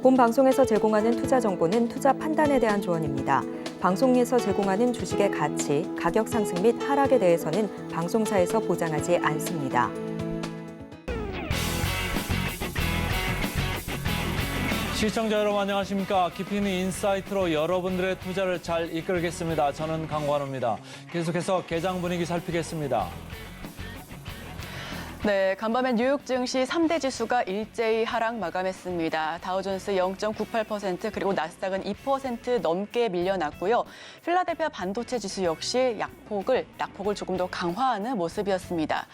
본 방송에서 제공하는 투자 정보는 투자 판단에 대한 조언입니다. 방송에서 제공하는 주식의 가치, 가격 상승 및 하락에 대해서는 방송사에서 보장하지 않습니다. 시청자 여러분 안녕하십니까. 깊이 있는 인사이트로 여러분들의 투자를 잘 이끌겠습니다. 저는 강관우입니다. 계속해서 개장 분위기 살피겠습니다. 네, 간밤에 뉴욕 증시 3대 지수가 일제히 하락 마감했습니다. 다우존스 0.98%, 그리고 나스닥은 2% 넘게 밀려났고요. 필라델피아 반도체 지수 역시 낙폭을 조금 더 강화하는 모습이었습니다.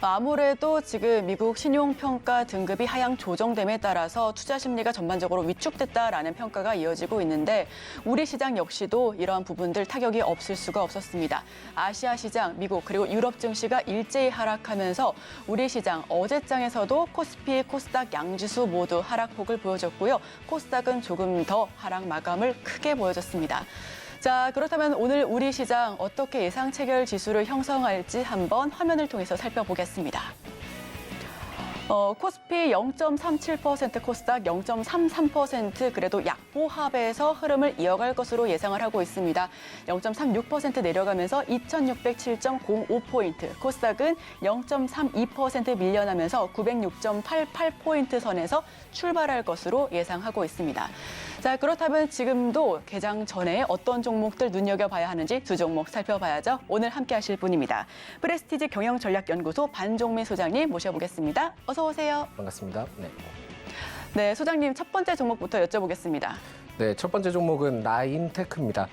아무래도 지금 미국 신용평가 등급이 하향 조정됨에 따라서 투자 심리가 전반적으로 위축됐다라는 평가가 이어지고 있는데 우리 시장 역시도 이러한 부분들 타격이 없을 수가 없었습니다. 아시아 시장, 미국 그리고 유럽 증시가 일제히 하락하면서 우리 시장 어제장에서도 코스피, 코스닥 양지수 모두 하락폭을 보여줬고요. 코스닥은 조금 더 하락 마감을 크게 보여줬습니다. 자, 그렇다면 오늘 우리 시장 어떻게 예상 체결 지수를 형성할지 한번 화면을 통해서 살펴보겠습니다. 코스피 0.37%, 코스닥 0.33% 그래도 약보합에서 흐름을 이어갈 것으로 예상을 하고 있습니다. 0.36% 내려가면서 2607.05포인트, 코스닥은 0.32% 밀려나면서 906.88포인트 선에서 출발할 것으로 예상하고 있습니다. 자, 그렇다면 지금도 개장 전에 어떤 종목들 눈여겨봐야 하는지 두 종목 살펴봐야죠. 오늘 함께 하실 분입니다. 프레스티지 경영전략연구소 반종민 소장님 모셔보겠습니다. 어서 오세요. 반갑습니다. 네, 소장님 첫 번째 종목부터 여쭤보겠습니다. 네, 첫 번째 종목은 라인테크입니다.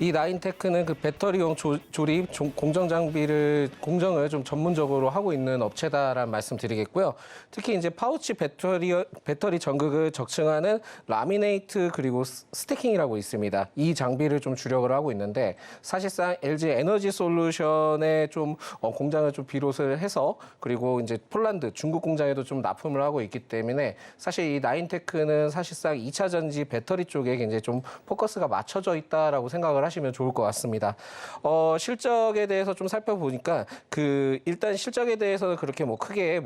이 라인테크는 그 배터리용 조립 공정 장비를 공정을 좀 전문적으로 하고 있는 업체다라는 말씀드리겠고요. 특히 이제 파우치 배터리 전극을 적층하는 라미네이트 그리고 스태킹이라고 있습니다. 이 장비를 좀 주력을 하고 있는데 사실상 LG 에너지 솔루션의 좀 공장을 좀 비롯을 해서 그리고 이제 폴란드 중국 공장에도 좀 납품을 하고 있기 때문에 사실 이 라인테크는 사실상 2차 전지 배터리 쪽에 굉장히 좀 포커스가 맞춰져 있다라고 생각을 하시면 좋을 것 같습니다. 실적에 대해서 좀 살펴보니까 일단 실적에 대해서는 그렇게 크게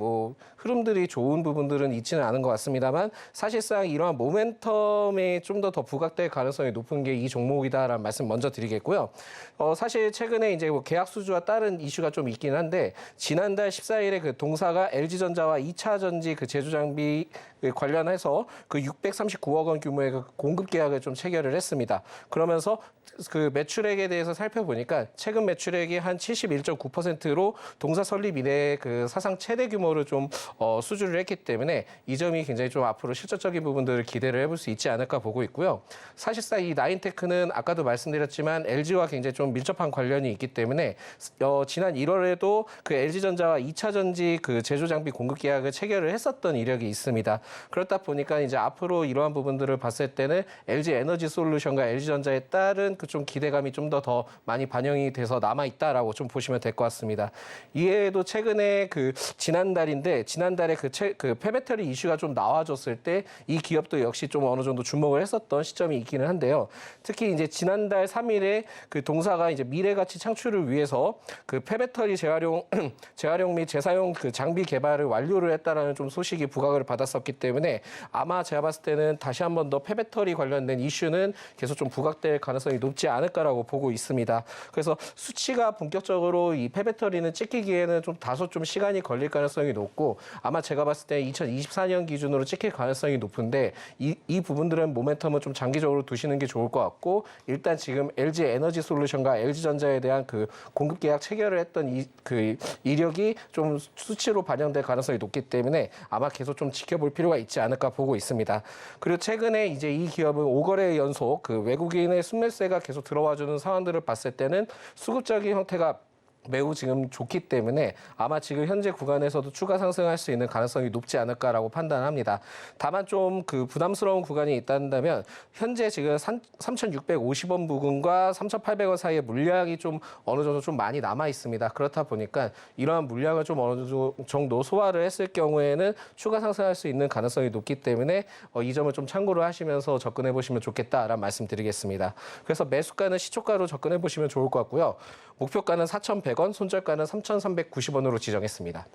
흐름들이 좋은 부분들은 있지는 않은 것 같습니다만 사실상 이러한 모멘텀에 좀 더 부각될 가능성이 높은 게 이 종목이다라는 말씀 먼저 드리겠고요. 사실 최근에 이제 계약 수주와 다른 이슈가 좀 있긴 한데 지난달 14일에 그 동사가 LG전자와 2차 전지 그 제조 장비 관련해서 그 639억 원 규모의 그 공급 계약을 좀 체결을 했습니다. 그러면서 그 매출액에 대해서 살펴보니까 최근 매출액이 한 71.9%로 동사 설립 이래 그 사상 최대 규모를 좀 수주를 했기 때문에 이 점이 굉장히 좀 앞으로 실질적인 부분들을 기대를 해볼 수 있지 않을까 보고 있고요. 사실상 이 라인테크는 아까도 말씀드렸지만 LG와 굉장히 좀 밀접한 관련이 있기 때문에 지난 1월에도 그 LG전자와 2차 전지 그 제조 장비 공급 계약을 체결을 했었던 이력이 있습니다. 그렇다 보니까 이제 앞으로 이러한 부분들을 봤을 때는 LG 에너지 솔루션과 LG전자에 따른 그 좀 기대감이 좀 더 많이 반영이 돼서 남아 있다라고 좀 보시면 될 것 같습니다. 이외에도 최근에 지난달에 그 폐배터리 이슈가 좀 나와줬을 때 이 기업도 역시 좀 어느 정도 주목을 했었던 시점이 있기는 한데요. 특히 이제 지난달 3일에 그 동사가 이제 미래 가치 창출을 위해서 그 폐배터리 재활용 및 재사용 그 장비 개발을 완료를 했다라는 좀 소식이 부각을 받았었기 때문에 아마 제가 봤을 때는 다시 한 번 더 폐배터리 관련된 이슈는 계속 좀 부각될 가능성이 높지 않을까라고 보고 있습니다. 그래서 수치가 본격적으로 이 폐배터리는 찍히기에는 좀 다소 좀 시간이 걸릴 가능성이 높고 아마 제가 봤을 때 2024년 기준으로 찍힐 가능성이 높은데 이 부분들은 모멘텀을 좀 장기적으로 두시는 게 좋을 것 같고 일단 지금 LG 에너지 솔루션과 LG전자에 대한 그 공급 계약 체결을 했던 그 이력이 좀 수치로 반영될 가능성이 높기 때문에 아마 계속 좀 지켜볼 필요가 있지 않을까 보고 있습니다. 그리고 최근에 이제 이 기업은 5거래 연속 그 외국인의 순매수가 계속 들어와주는 상황들을 봤을 때는 수급적인 형태가 매우 지금 좋기 때문에 아마 지금 현재 구간에서도 추가 상승할 수 있는 가능성이 높지 않을까라고 판단합니다. 다만 좀 그 부담스러운 구간이 있다면 현재 지금 3,650원 부근과 3,800원 사이의 물량이 좀 어느 정도 좀 많이 남아 있습니다. 그렇다 보니까 이러한 물량을 좀 어느 정도 소화를 했을 경우에는 추가 상승할 수 있는 가능성이 높기 때문에 이 점을 좀 참고를 하시면서 접근해 보시면 좋겠다라는 말씀드리겠습니다. 그래서 매수가는 시초가로 접근해 보시면 좋을 것 같고요. 목표가는 4,100원, 손절가는 3,390원으로 지정했습니다.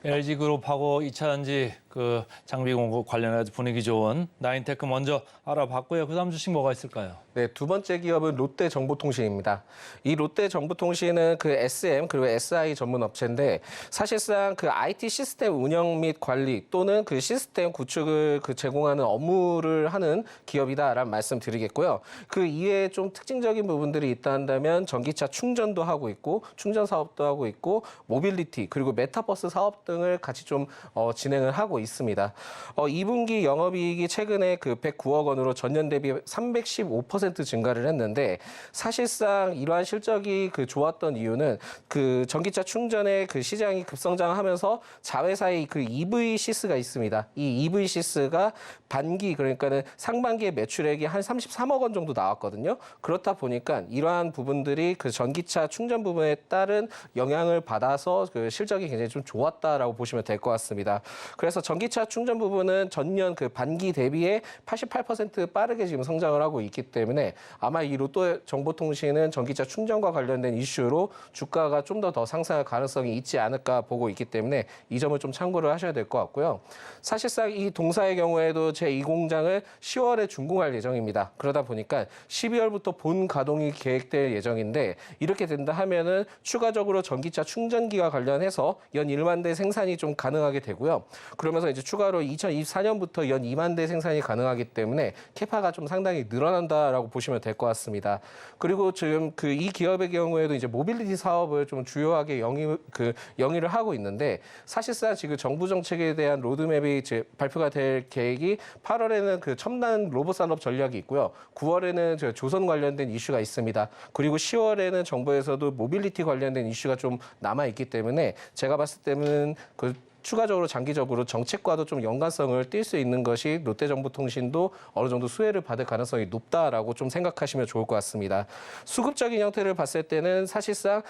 LG그룹하고 2차전지 그 장비 공급 관련해서 분위기 좋은 나인테크 먼저 알아봤고요. 그다음 주식 뭐가 있을까요? 네, 두 번째 기업은 롯데정보통신입니다. 이 롯데정보통신은 그 SM 그리고 SI 전문 업체인데 사실상 그 IT 시스템 운영 및 관리 또는 그 시스템 구축을 그 제공하는 업무를 하는 기업이다라는 말씀 드리겠고요. 그 이외에 좀 특징적인 부분들이 있다 한다면 전기차 충전도 하고 있고 충전 사업도 하고 있고 모빌리티 그리고 메타버스 사업 등을 같이 좀 진행을 하고 있습니다. 2분기 영업이익이 최근에 그 109억 원으로 전년 대비 315% 증가를 했는데 사실상 이러한 실적이 그 좋았던 이유는 그 전기차 충전의 그 시장이 급성장하면서 자회사의 그 EV 시스가 있습니다. 이 EV 시스가 반기 그러니까는 상반기에 매출액이 한 33억 원 정도 나왔거든요. 그렇다 보니까 이러한 부분들이 그 전기차 충전 부분에 따른 영향을 받아서 그 실적이 굉장히 좀 좋았다라고 보시면 될 것 같습니다. 그래서 전기차 충전 부분은 전년 그 반기 대비에 88% 빠르게 지금 성장을 하고 있기 때문에 아마 이 롯데정보통신은 전기차 충전과 관련된 이슈로 주가가 좀 더 상승할 가능성이 있지 않을까 보고 있기 때문에 이 점을 좀 참고를 하셔야 될 것 같고요. 사실상 이 동사의 경우에도 제2공장을 10월에 준공할 예정입니다. 그러다 보니까 12월부터 본 가동이 계획될 예정인데 이렇게 된다 하면은 추가적으로 전기차 충전기와 관련해서 연 1만 대 생산이 좀 가능하게 되고요. 그러면서 이제 추가로 2024년부터 연 2만 대 생산이 가능하기 때문에 캐파가 좀 상당히 늘어난다라고 보시면 될 것 같습니다. 그리고 지금 그 이 기업의 경우에도 이제 모빌리티 사업을 좀 주요하게 영위를 하고 있는데 사실상 지금 정부 정책에 대한 로드맵이 이제 발표가 될 계획이 8월에는 그 첨단 로봇 산업 전략이 있고요. 9월에는 조선 관련된 이슈가 있습니다. 그리고 10월에는 정부에서도 모빌리티 관련된 이슈가 좀 남아 있기 때문에 제가 봤을 때는 그 추가적으로 장기적으로 정책과도 좀 연관성을 띌 수 있는 것이 롯데정보통신도 어느 정도 수혜를 받을 가능성이 높다라고 좀 생각하시면 좋을 것 같습니다. 수급적인 형태를 봤을 때는 사실상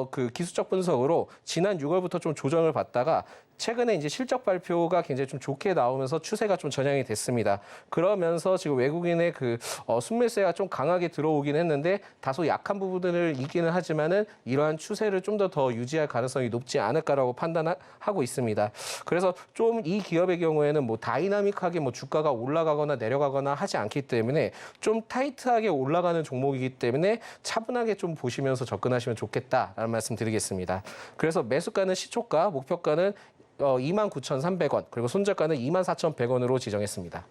그 기술적 분석으로 지난 6월부터 좀 조정을 받다가 최근에 이제 실적 발표가 굉장히 좀 좋게 나오면서 추세가 좀 전향이 됐습니다. 그러면서 지금 외국인의 그 순매수가 좀 강하게 들어오긴 했는데 다소 약한 부분을 있기는 하지만은 이러한 추세를 좀 더 유지할 가능성이 높지 않을까라고 판단하고 있습니다. 그래서 좀 이 기업의 경우에는 뭐 다이나믹하게 뭐 주가가 올라가거나 내려가거나 하지 않기 때문에 좀 타이트하게 올라가는 종목이기 때문에 차분하게 좀 보시면서 접근하시면 좋겠다라는 말씀 드리겠습니다. 그래서 매수가는 시초가, 목표가는 29,300원, 그리고 손절가는 24,100원으로 지정했습니다.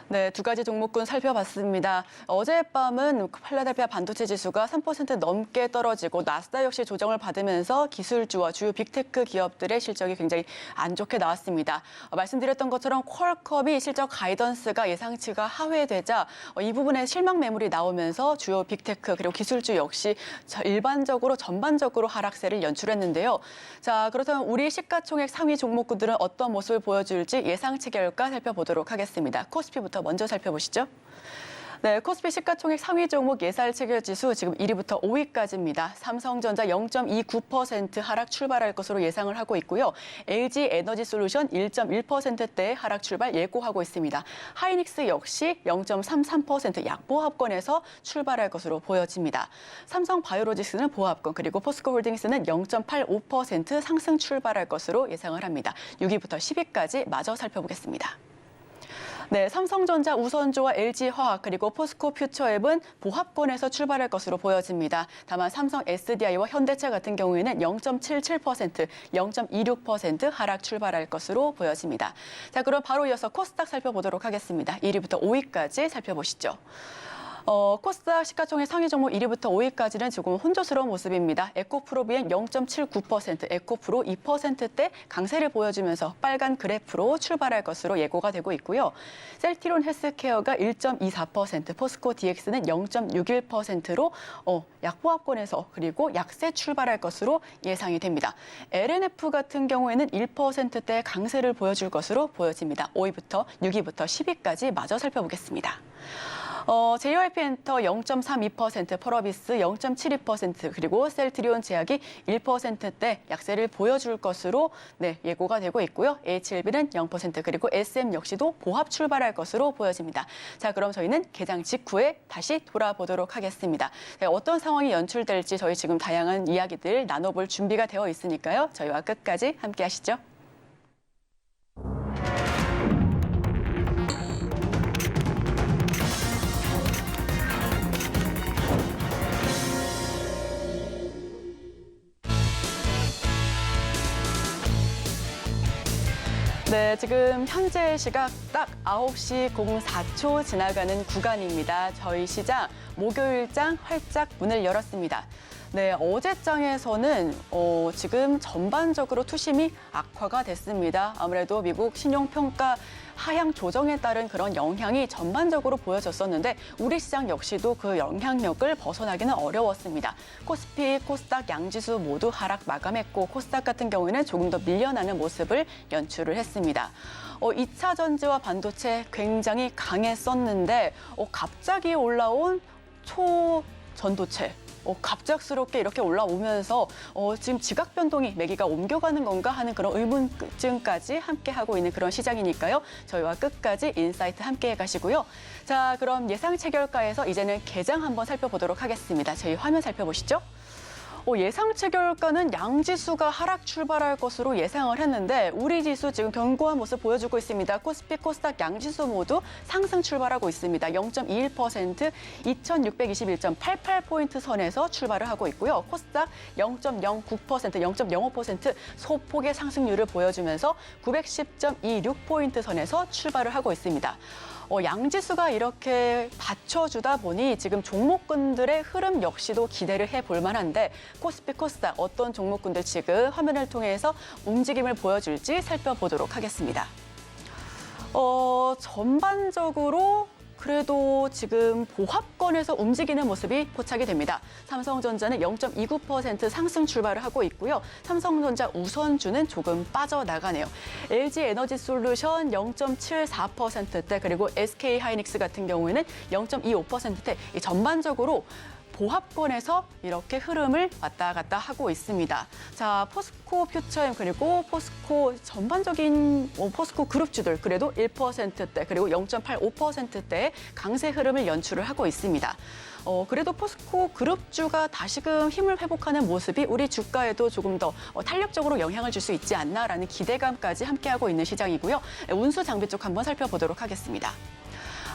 네, 두 가지 종목군 살펴봤습니다. 어젯밤은 필라델피아 반도체 지수가 3% 넘게 떨어지고 나스닥 역시 조정을 받으면서 기술주와 주요 빅테크 기업들의 실적이 굉장히 안 좋게 나왔습니다. 말씀드렸던 것처럼 퀄컴이 실적 가이던스가 예상치가 하회되자 이 부분에 실망 매물이 나오면서 주요 빅테크 그리고 기술주 역시 전반적으로 하락세를 연출했는데요. 자, 그렇다면 우리 시가총액 상위 종목군들은 어떤 모습을 보여줄지 예상치 결과 살펴보도록 하겠습니다. 코스피부터 먼저 살펴보시죠. 네, 코스피 시가총액 상위 종목 예상체결지수 지금 1위부터 5위까지입니다. 삼성전자 0.29% 하락 출발할 것으로 예상을 하고 있고요. LG 에너지솔루션 1.1%대 하락 출발 예고하고 있습니다. 하이닉스 역시 0.33% 약보합권에서 출발할 것으로 보여집니다. 삼성바이오로직스는 보합권 그리고 포스코홀딩스는 0.85% 상승 출발할 것으로 예상을 합니다. 6위부터 10위까지 마저 살펴보겠습니다. 네, 삼성전자, 우선조와 LG화학 그리고 포스코 퓨처앱은 보합권에서 출발할 것으로 보여집니다. 다만 삼성 SDI와 현대차 같은 경우에는 0.77%, 0.26% 하락 출발할 것으로 보여집니다. 자, 그럼 바로 이어서 코스닥 살펴보도록 하겠습니다. 1위부터 5위까지 살펴보시죠. 코스닥 시가총액 상위 종목 1위부터 5위까지는 조금 혼조스러운 모습입니다. 에코프로비엔 0.79%, 에코프로 2%대 강세를 보여주면서 빨간 그래프로 출발할 것으로 예고가 되고 있고요. 셀티론 헬스케어가 1.24%, 포스코 DX는 0.61%로 약보합권에서 그리고 약세 출발할 것으로 예상이 됩니다. LNF 같은 경우에는 1%대 강세를 보여줄 것으로 보여집니다. 5위부터 6위부터 10위까지 마저 살펴보겠습니다. JYP엔터 0.32%, 펄어비스 0.72%, 그리고 셀트리온 제약이 1%대 약세를 보여줄 것으로 예고가 되고 있고요. HLB는 0%, 그리고 SM 역시도 보합 출발할 것으로 보여집니다. 자, 그럼 저희는 개장 직후에 다시 돌아보도록 하겠습니다. 어떤 상황이 연출될지 저희 지금 다양한 이야기들 나눠볼 준비가 되어 있으니까요. 저희와 끝까지 함께 하시죠. 네, 지금 현재 시각 딱 9시 04초 지나가는 구간입니다. 저희 시장 목요일장 활짝 문을 열었습니다. 네, 어제장에서는 지금 전반적으로 투심이 악화가 됐습니다. 아무래도 미국 신용평가 하향 조정에 따른 그런 영향이 전반적으로 보여졌었는데 우리 시장 역시도 그 영향력을 벗어나기는 어려웠습니다. 코스피, 코스닥 양지수 모두 하락 마감했고 코스닥 같은 경우에는 조금 더 밀려나는 모습을 연출을 했습니다. 2차 전지와 반도체 굉장히 강했었는데 갑자기 올라온 초전도체. 갑작스럽게 이렇게 올라오면서 지금 지각 변동이 매기가 옮겨가는 건가 하는 그런 의문증까지 함께하고 있는 그런 시장이니까요. 저희와 끝까지 인사이트 함께해 가시고요. 자, 그럼 예상 체결가에서 이제는 개장 한번 살펴보도록 하겠습니다. 저희 화면 살펴보시죠. 예상 체결가는 양지수가 하락 출발할 것으로 예상을 했는데 우리 지수 지금 견고한 모습 보여주고 있습니다. 코스피, 코스닥 양지수 모두 상승 출발하고 있습니다. 0.21%, 2621.88포인트 선에서 출발을 하고 있고요. 코스닥 0.09%, 0.05% 소폭의 상승률을 보여주면서 910.26포인트 선에서 출발을 하고 있습니다. 양지수가 이렇게 받쳐주다 보니 지금 종목군들의 흐름 역시도 기대를 해볼 만한데 코스피, 코스닥 어떤 종목군들 지금 화면을 통해서 움직임을 보여줄지 살펴보도록 하겠습니다. 전반적으로 그래도 지금 보합권에서 움직이는 모습이 포착이 됩니다. 삼성전자는 0.29% 상승 출발을 하고 있고요. 삼성전자 우선주는 조금 빠져나가네요. LG에너지솔루션 0.74%대 그리고 SK하이닉스 같은 경우에는 0.25%대 전반적으로 보합권에서 이렇게 흐름을 왔다 갔다 하고 있습니다. 자, 포스코 퓨처엠 그리고 포스코 전반적인 포스코 그룹주들 그래도 1%대 그리고 0.85%대의 강세 흐름을 연출을 하고 있습니다. 그래도 포스코 그룹주가 다시금 힘을 회복하는 모습이 우리 주가에도 조금 더 탄력적으로 영향을 줄 수 있지 않나라는 기대감까지 함께하고 있는 시장이고요. 운수 장비 쪽 한번 살펴보도록 하겠습니다.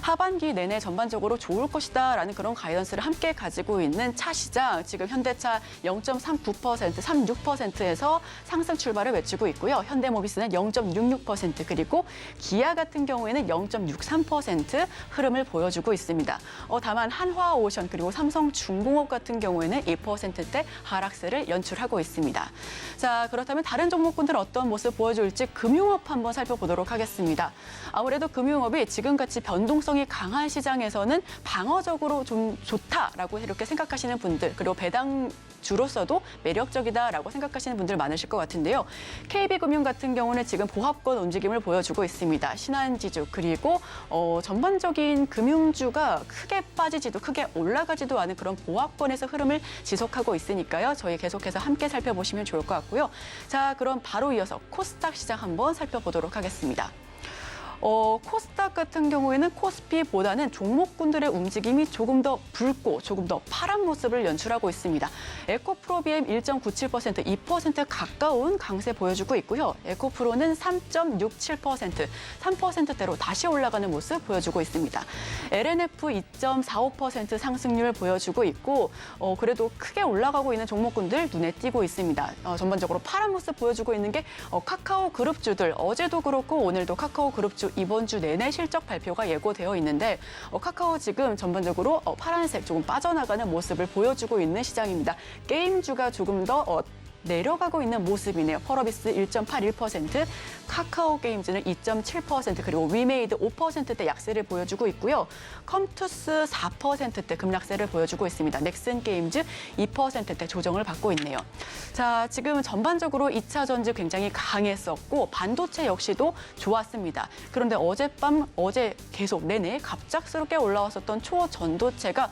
하반기 내내 전반적으로 좋을 것이다라는 그런 가이던스를 함께 가지고 있는 차 시장. 지금 현대차 0.39%, 36%에서 상승 출발을 외치고 있고요. 현대모비스는 0.66% 그리고 기아 같은 경우에는 0.63% 흐름을 보여주고 있습니다. 다만 한화오션 그리고 삼성중공업 같은 경우에는 2%대 하락세를 연출하고 있습니다. 자, 그렇다면 다른 종목군들은 어떤 모습 보여줄지 금융업 한번 살펴보도록 하겠습니다. 아무래도 금융업이 지금같이 변동성이 강한 시장에서는 방어적으로 좀 좋다라고 이렇게 생각하시는 분들 그리고 배당주로서도 매력적이다라고 생각하시는 분들 많으실 것 같은데요. KB금융 같은 경우는 지금 보합권 움직임을 보여주고 있습니다. 신한지주 그리고 전반적인 금융주가 크게 빠지지도 크게 올라가지도 않은 그런 보합권에서 흐름을 지속하고 있으니까요. 저희 계속해서 함께 살펴보시면 좋을 것 같고요. 자, 그럼 바로 이어서 코스닥 시장 한번 살펴보도록 하겠습니다. 코스닥 같은 경우에는 코스피보다는 종목군들의 움직임이 조금 더 붉고 조금 더 파란 모습을 연출하고 있습니다. 에코프로비엠 1.97%, 2% 가까운 강세 보여주고 있고요. 에코프로는 3.67%, 3%대로 다시 올라가는 모습 보여주고 있습니다. LNF 2.45% 상승률 보여주고 있고 그래도 크게 올라가고 있는 종목군들 눈에 띄고 있습니다. 전반적으로 파란 모습 보여주고 있는 게 카카오 그룹주들 어제도 그렇고 오늘도 카카오 그룹주 이번 주 내내 실적 발표가 예고되어 있는데 카카오 지금 전반적으로 파란색 조금 빠져나가는 모습을 보여주고 있는 시장입니다. 게임주가 조금 더 내려가고 있는 모습이네요. 펄어비스 1.81%, 카카오 게임즈는 2.7% 그리고 위메이드 5%대 약세를 보여주고 있고요. 컴투스 4%대 급락세를 보여주고 있습니다. 넥슨 게임즈 2%대 조정을 받고 있네요. 자, 지금 전반적으로 2차 전지 굉장히 강했었고 반도체 역시도 좋았습니다. 그런데 어제 계속 내내 갑작스럽게 올라왔었던 초전도체가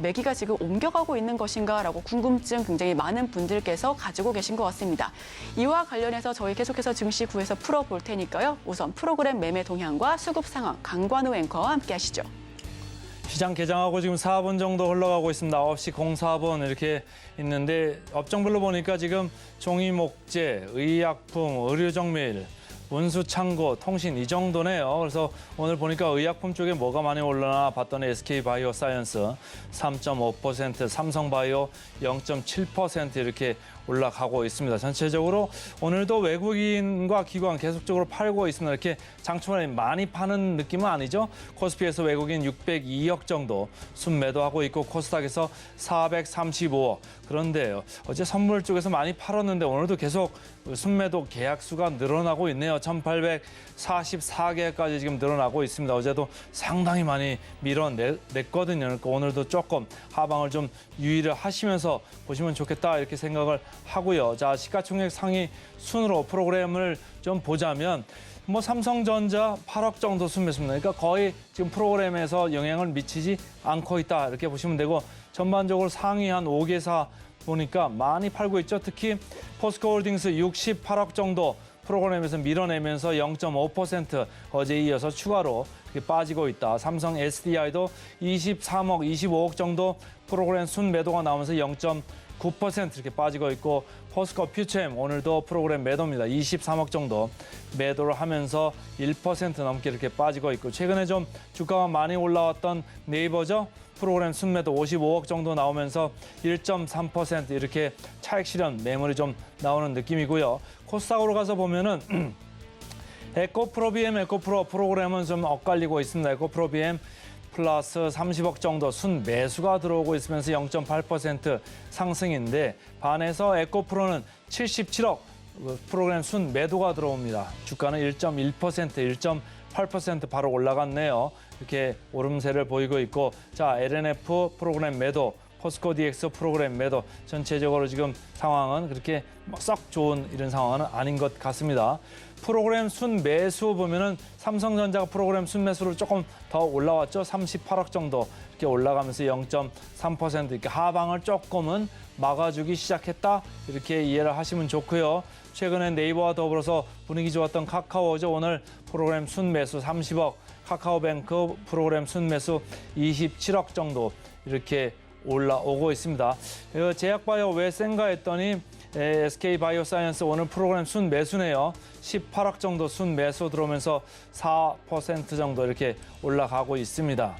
매기가 지금 옮겨가고 있는 것인가라고 궁금증 굉장히 많은 분들께서 가지고 계신 것 같습니다. 이와 관련해서 저희 계속해서 증시 구에서 풀어볼 테니까요. 우선 프로그램 매매 동향과 수급 상황 강관우 앵커와 함께 하시죠. 시장 개장하고 지금 4분 정도 흘러가고 있습니다. 9시 04분 이렇게 있는데 업종별로 보니까 지금 종이목재, 의약품, 의료정밀, 운수창고, 통신 이 정도네요. 그래서 오늘 보니까 의약품 쪽에 뭐가 많이 올라나 봤더니 SK바이오사이언스 3.5%, 삼성바이오 0.7% 이렇게 올라가고 있습니다. 전체적으로 오늘도 외국인과 기관 계속적으로 팔고 있습니다. 이렇게 장초반에 많이 파는 느낌은 아니죠. 코스피에서 외국인 602억 정도 순매도하고 있고 코스닥에서 435억. 그런데 어제 선물 쪽에서 많이 팔았는데 오늘도 계속 순매도 계약 수가 늘어나고 있네요. 1,844개까지 지금 늘어나고 있습니다. 어제도 상당히 많이 밀어냈거든요. 그러니까 오늘도 조금 하방을 좀 유의를 하시면서 보시면 좋겠다 이렇게 생각을 하고요. 자, 시가총액 상위 순으로 프로그램을 좀 보자면 뭐 삼성전자 8억 정도 순매수입니다. 그러니까 거의 지금 프로그램에서 영향을 미치지 않고 있다 이렇게 보시면 되고 전반적으로 상위 한 5개사 보니까 많이 팔고 있죠. 특히 포스코홀딩스 68억 정도 프로그램에서 밀어내면서 0.5% 어제에 이어서 추가로 빠지고 있다. 삼성 SDI도 23억, 25억 정도 프로그램 순매도가 나오면서 0.9% 이렇게 빠지고 있고 포스코 퓨처엠 오늘도 프로그램 매도입니다. 23억 정도 매도를 하면서 1% 넘게 이렇게 빠지고 있고 최근에 좀 주가가 많이 올라왔던 네이버죠. 프로그램 순매도 55억 정도 나오면서 1.3% 이렇게 차익 실현 매물이 좀 나오는 느낌이고요. 코스닥으로 가서 보면은 에코프로 BM, 에코프로 프로그램은 좀 엇갈리고 있습니다. 에코프로 BM 플러스 30억 정도 순매수가 들어오고 있으면서 0.8% 상승인데 반해서 에코프로는 77억 프로그램 순매도가 들어옵니다. 주가는 1.1%, 1.8% 바로 올라갔네요. 이렇게 오름세를 보이고 있고 자 LNF 프로그램 매도, 포스코 DX 프로그램 매도 전체적으로 지금 상황은 그렇게 썩 좋은 이런 상황은 아닌 것 같습니다. 프로그램 순매수 보면은 삼성전자가 프로그램 순매수로 조금 더 올라왔죠. 38억 정도 이렇게 올라가면서 0.3% 이렇게 하방을 조금은 막아주기 시작했다. 이렇게 이해를 하시면 좋고요. 최근에 네이버와 더불어서 분위기 좋았던 카카오죠. 오늘 프로그램 순매수 30억, 카카오뱅크 프로그램 순매수 27억 정도 이렇게 올라오고 있습니다. 제약바이오 왜 센가 했더니 SK바이오사이언스 오늘 프로그램 순매수네요. 18억 정도 순매수 들어오면서 4% 정도 이렇게 올라가고 있습니다.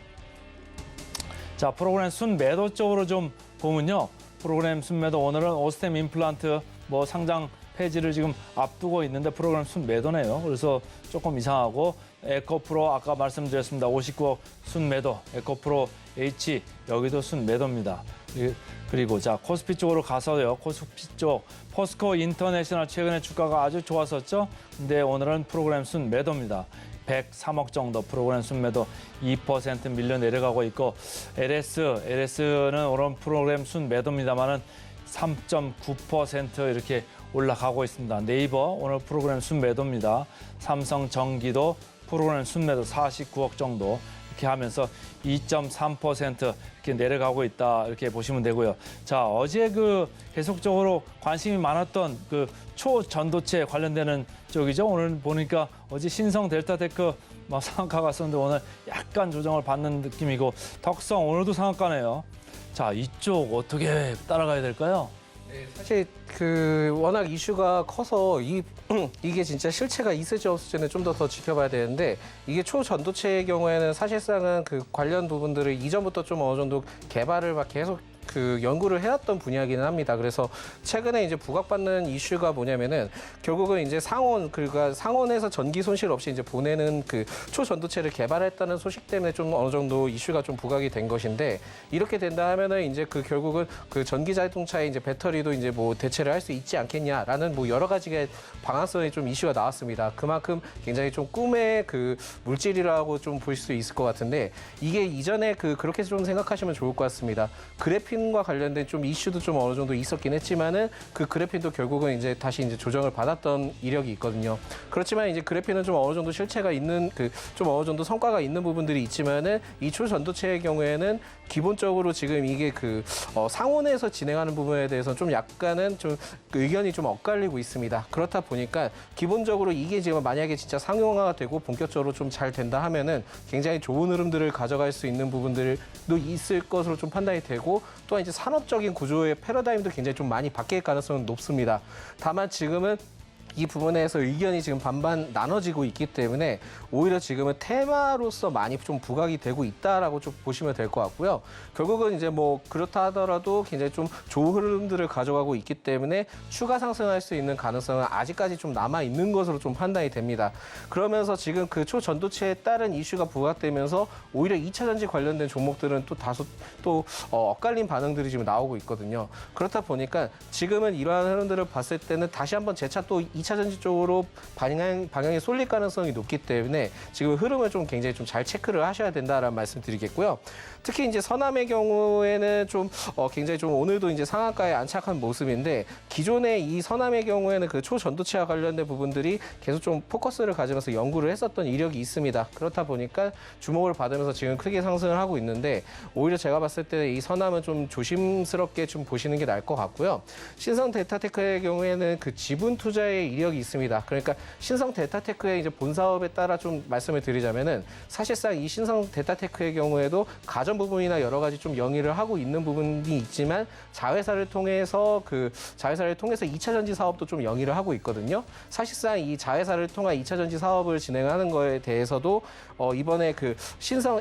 자, 프로그램 순매도 쪽으로 좀 보면요. 프로그램 순매도 오늘은 오스템 임플란트 뭐 상장 폐지를 지금 앞두고 있는데 프로그램 순매도네요. 그래서 조금 이상하고 에코프로 아까 말씀드렸습니다. 59억 순매도, 에코프로 H 여기도 순매도입니다. 그리고 자 코스피 쪽으로 가서요. 코스피 쪽 포스코 인터내셔널 최근에 주가가 아주 좋았었죠. 근데 오늘은 프로그램 순매도입니다. 103억 정도 프로그램 순매도 2% 밀려 내려가고 있고 LS는 오늘 프로그램 순매도입니다만은 3.9% 이렇게 올라가고 있습니다. 네이버 오늘 프로그램 순매도입니다. 삼성전기도 프로그램 순매도 49억 정도 이렇게 하면서 2.3% 이렇게 내려가고 있다 이렇게 보시면 되고요. 자 어제 계속적으로 관심이 많았던 초전도체 관련되는 쪽이죠. 오늘 보니까 어제 신성 델타테크 상한가 갔었는데 오늘 약간 조정을 받는 느낌이고 덕성 오늘도 상한가네요. 자 이쪽 어떻게 따라가야 될까요? 사실 워낙 이슈가 커서 이게 진짜 실체가 있을지 없을지는 좀 더 지켜봐야 되는데 이게 초전도체의 경우에는 사실상은 관련 부분들을 이전부터 좀 어느 정도 개발을 막 계속 연구를 해왔던 분야이기는 합니다. 그래서 최근에 이제 부각받는 이슈가 뭐냐면은 결국은 이제 그러니까 상온에서 전기 손실 없이 이제 보내는 초전도체를 개발했다는 소식 때문에 좀 어느 정도 이슈가 좀 부각이 된 것인데 이렇게 된다 하면은 이제 결국은 전기 자동차의 이제 배터리도 이제 뭐 대체를 할 수 있지 않겠냐라는 뭐 여러 가지의 방향성의 좀 이슈가 나왔습니다. 그만큼 굉장히 좀 꿈의 물질이라고 좀 볼 수 있을 것 같은데 이게 이전에 그렇게 좀 생각하시면 좋을 것 같습니다. 그래핀과 관련된 좀 이슈도 좀 어느 정도 있었긴 했지만은 그래핀도 결국은 이제 다시 이제 조정을 받았던 이력이 있거든요. 그렇지만 이제 그래핀은 좀 어느 정도 실체가 있는 좀 어느 정도 성과가 있는 부분들이 있지만은 이 초전도체의 경우에는 기본적으로 지금 이게 상온에서 진행하는 부분에 대해서 좀 약간은 좀 의견이 좀 엇갈리고 있습니다. 그렇다 보니까 기본적으로 이게 지금 만약에 진짜 상용화가 되고 본격적으로 좀 잘 된다 하면은 굉장히 좋은 흐름들을 가져갈 수 있는 부분들도 있을 것으로 좀 판단이 되고 또한 이제 산업적인 구조의 패러다임도 굉장히 좀 많이 바뀔 가능성은 높습니다. 다만 지금은 이 부분에서 의견이 지금 반반 나눠지고 있기 때문에 오히려 지금은 테마로서 많이 좀 부각이 되고 있다라고 좀 보시면 될 것 같고요. 결국은 이제 뭐 그렇다 하더라도 굉장히 좀 좋은 흐름들을 가져가고 있기 때문에 추가 상승할 수 있는 가능성은 아직까지 좀 남아 있는 것으로 좀 판단이 됩니다. 그러면서 지금 그 초전도체에 따른 이슈가 부각되면서 오히려 2차 전지 관련된 종목들은 또 다소 또 엇갈린 반응들이 지금 나오고 있거든요. 그렇다 보니까 지금은 이러한 흐름들을 봤을 때는 다시 한번 재차 또 2차 전지 쪽으로 방향이 쏠릴 가능성이 높기 때문에 지금 흐름을 좀 굉장히 좀 잘 체크를 하셔야 된다라는 말씀 드리겠고요. 특히 이제 서남의 경우에는 좀 굉장히 좀 오늘도 이제 상한가에 안착한 모습인데 기존에 이 서남의 경우에는 그 초전도체와 관련된 부분들이 계속 좀 포커스를 가지면서 연구를 했었던 이력이 있습니다. 그렇다 보니까 주목을 받으면서 지금 크게 상승을 하고 있는데 오히려 제가 봤을 때 이 서남은 좀 조심스럽게 좀 보시는 게 나을 것 같고요. 신성 데이터테크의 경우에는 그 지분 투자의 이력이 있습니다. 그러니까 신성 데이터테크의 이제 본 사업에 따라 좀 말씀을 드리자면은 사실상 이 신성 데이터테크의 경우에도 가전 부분이나 여러 가지 좀 영위를 하고 있는 부분이 있지만 자회사를 통해서 2차 전지 사업도 좀 영위를 하고 있거든요. 사실상 이 자회사를 통한 2차 전지 사업을 진행하는 거에 대해서도 이번에 그 신성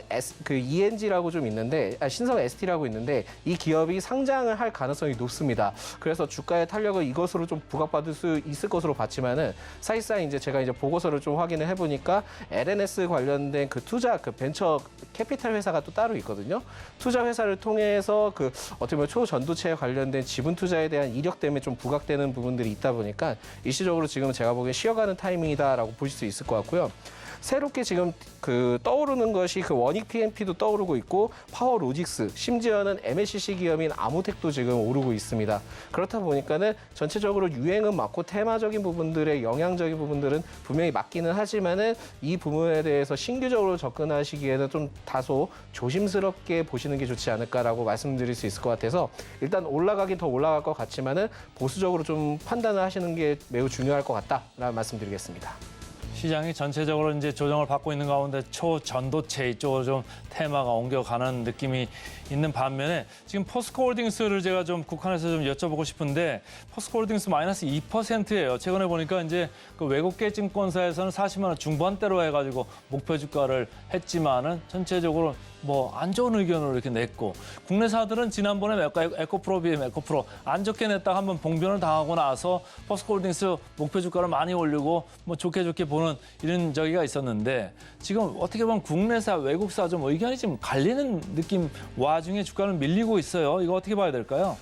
ENG라고 좀 있는데 신성 ST라고 있는데 이 기업이 상장을 할 가능성이 높습니다. 그래서 주가의 탄력을 이것으로 좀 부각받을 수 있을 것으로 봤지만은 사실상 이제 제가 이제 보고서를 좀 확인을 해보니까 LNS 관련된 그 투자 벤처 캐피탈 회사가 또 따로 있거든요. 투자 회사를 통해서 어떻게 보면 초전도체에 관련된 지분 투자에 대한 이력 때문에 좀 부각되는 부분들이 있다 보니까 일시적으로 지금 제가 보기엔 쉬어가는 타이밍이다라고 보실 수 있을 것 같고요. 새롭게 지금 떠오르는 것이 원익 PMP도 떠오르고 있고 파워로직스, 심지어는 MLCC 기업인 아무텍도 지금 오르고 있습니다. 그렇다 보니까는 전체적으로 유행은 맞고 테마적인 부분들의 영향적인 부분들은 분명히 맞기는 하지만은 이 부분에 대해서 신규적으로 접근하시기에는 좀 다소 조심스럽게 보시는 게 좋지 않을까라고 말씀드릴 수 있을 것 같아서 일단 올라가긴 더 올라갈 것 같지만은 보수적으로 좀 판단을 하시는 게 매우 중요할 것 같다라는 말씀드리겠습니다. 시장이 전체적으로 이제 조정을 받고 있는 가운데 초전도체 이쪽으로 좀 테마가 옮겨가는 느낌이 있는 반면에 지금 포스코홀딩스를 제가 좀 국한해서 좀 여쭤보고 싶은데 포스코홀딩스 마이너스 2%예요. 최근에 보니까 이제 그 외국계 증권사에서는 40만 원 중반대로 해가지고 목표 주가를 했지만은 전체적으로 뭐 안 좋은 의견을 이렇게 냈고 국내사들은 지난번에 에코프로 비엠 에코프로 안 좋게 냈다가 한번 봉변을 당하고 나서 포스코홀딩스 목표 주가를 많이 올리고 뭐 좋게 보는 이런 저기가 있었는데 지금 어떻게 보면 국내사 외국사 좀 의견이 좀 갈리는 느낌 와중에 주가는 밀리고 있어요. 이거 어떻게 봐야 될까요?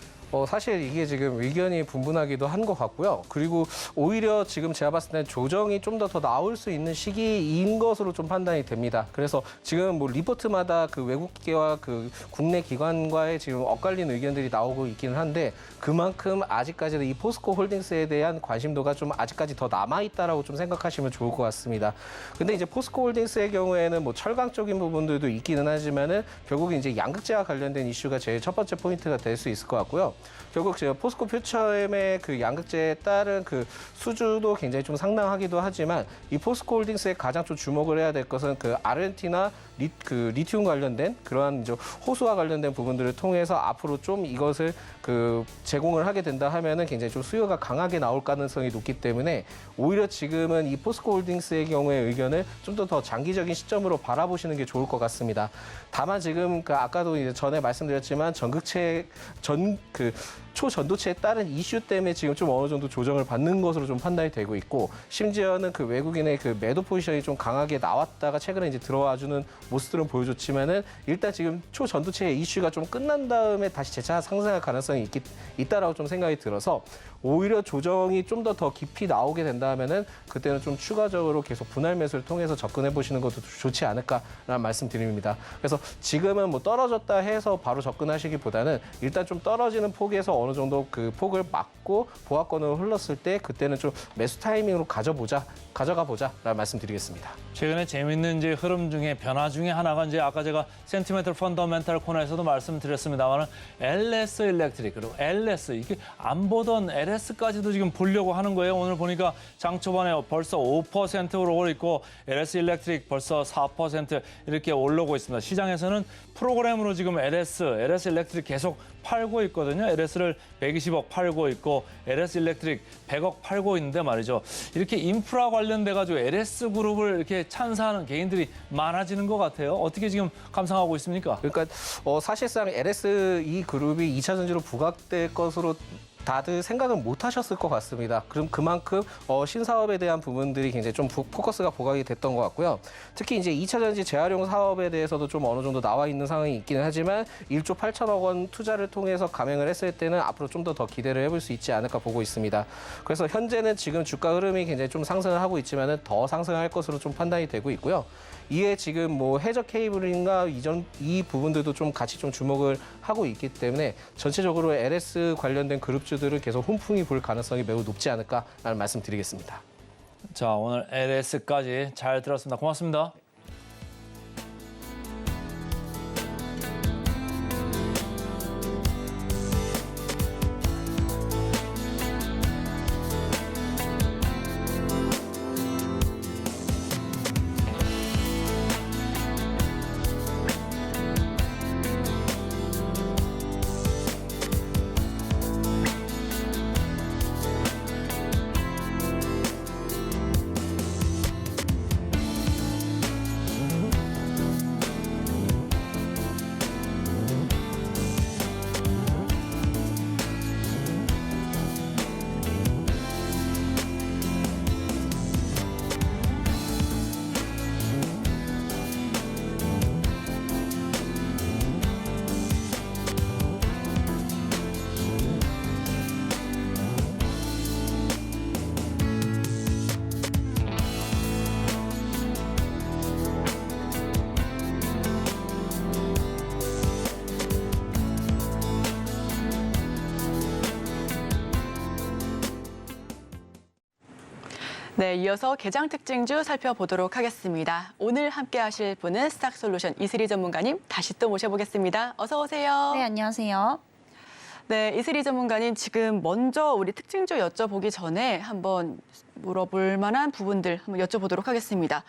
사실 이게 지금 의견이 분분하기도 한 것 같고요. 그리고 오히려 지금 제가 봤을 때 조정이 좀 더 나올 수 있는 시기인 것으로 좀 판단이 됩니다. 그래서 지금 뭐 리포트마다 그 외국계와 그 국내 기관과의 지금 엇갈린 의견들이 나오고 있기는 한데 그만큼 아직까지도 이 포스코 홀딩스에 대한 관심도가 좀 아직까지 더 남아있다라고 좀 생각하시면 좋을 것 같습니다. 근데 이제 포스코 홀딩스의 경우에는 뭐 철강적인 부분들도 있기는 하지만은 결국 이제 양극재와 관련된 이슈가 제일 첫 번째 포인트가 될 수 있을 것 같고요. 결국 제가 포스코 퓨처엠의 그 양극재에 따른 그 수주도 굉장히 좀 상당하기도 하지만 이 포스코 홀딩스에 가장 좀 주목을 해야 될 것은 그 아르헨티나 리튬 관련된 그러한 이제 호수와 관련된 부분들을 통해서 앞으로 좀 이것을 제공을 하게 된다 하면은 굉장히 좀 수요가 강하게 나올 가능성이 높기 때문에 오히려 지금은 이 포스코 홀딩스의 경우의 의견을 좀 더 장기적인 시점으로 바라보시는 게 좋을 것 같습니다. 다만 지금 아까도 이제 전에 말씀드렸지만 초전도체에 따른 이슈 때문에 지금 좀 어느 정도 조정을 받는 것으로 좀 판단이 되고 있고 심지어는 그 외국인의 그 매도 포지션이 좀 강하게 나왔다가 최근에 이제 들어와주는 모습들은 보여줬지만은 일단 지금 초전도체의 이슈가 좀 끝난 다음에 다시 재차 상승할 가능성이 있다라고 좀 생각이 들어서 오히려 조정이 좀 더 깊이 나오게 된다면은 그때는 좀 추가적으로 계속 분할 매수를 통해서 접근해 보시는 것도 좋지 않을까라는 말씀드립니다. 그래서 지금은 뭐 떨어졌다 해서 바로 접근하시기보다는 일단 좀 떨어지는 폭에서 어느 정도 그 폭을 막고 보합권으로 흘렀을 때 그때는 좀 매수 타이밍으로 가져가 보자라는 말씀드리겠습니다. 최근에 재밌는 이제 흐름 중에 변화 중에 하나가 이제 아까 제가 센티멘털 펀더멘탈 코너에서도 말씀드렸습니다만은 LS 일렉트릭 그리고 LS 이게 안 보던 LS까지도 지금 보려고 하는 거예요. 오늘 보니까 장 초반에 벌써 5% 오르고 있고 LS 일렉트릭 벌써 4% 이렇게 오르고 있습니다. 시장에서는 프로그램으로 지금 LS 일렉트릭 계속 팔고 있거든요. LS를 LS를 120억 팔고 있고 LS 일렉트릭 100억 팔고 있는데 말이죠. 이렇게 인프라 관련돼 가지고 LS 그룹을 이렇게 찬사하는 개인들이 많아지는 것 같아요. 어떻게 지금 감상하고 있습니까? 그러니까 사실상 LS 이 그룹이 2차 전지로 부각될 것으로 다들 생각은 못 하셨을 것 같습니다. 그럼 그만큼 신사업에 대한 부분들이 굉장히 좀 포커스가 부각이 됐던 것 같고요. 특히 이제 2차 전지 재활용 사업에 대해서도 좀 어느 정도 나와 있는 상황이 있기는 하지만 1조 8천억 원 투자를 통해서 감행을 했을 때는 앞으로 좀 더 기대를 해볼 수 있지 않을까 보고 있습니다. 그래서 현재는 지금 주가 흐름이 굉장히 좀 상승을 하고 있지만은 더 상승할 것으로 좀 판단이 되고 있고요. 이에 지금 뭐 해저 케이블인가 이 부분들도 좀 같이 좀 주목을 하고 있기 때문에 전체적으로 LS 관련된 그룹주들을 계속 훈풍이 불 가능성이 매우 높지 않을까라는 말씀드리겠습니다. 자, 오늘 LS까지 잘 들었습니다. 고맙습니다. 네, 이어서 개장 특징주 살펴보도록 하겠습니다. 오늘 함께 하실 분은 스탁솔루션 이슬희 전문가님 다시 또 모셔보겠습니다. 어서 오세요. 네, 안녕하세요. 네, 이슬희 전문가님 지금 먼저 우리 특징주 여쭤보기 전에 한번 물어볼 만한 부분들 한번 여쭤보도록 하겠습니다.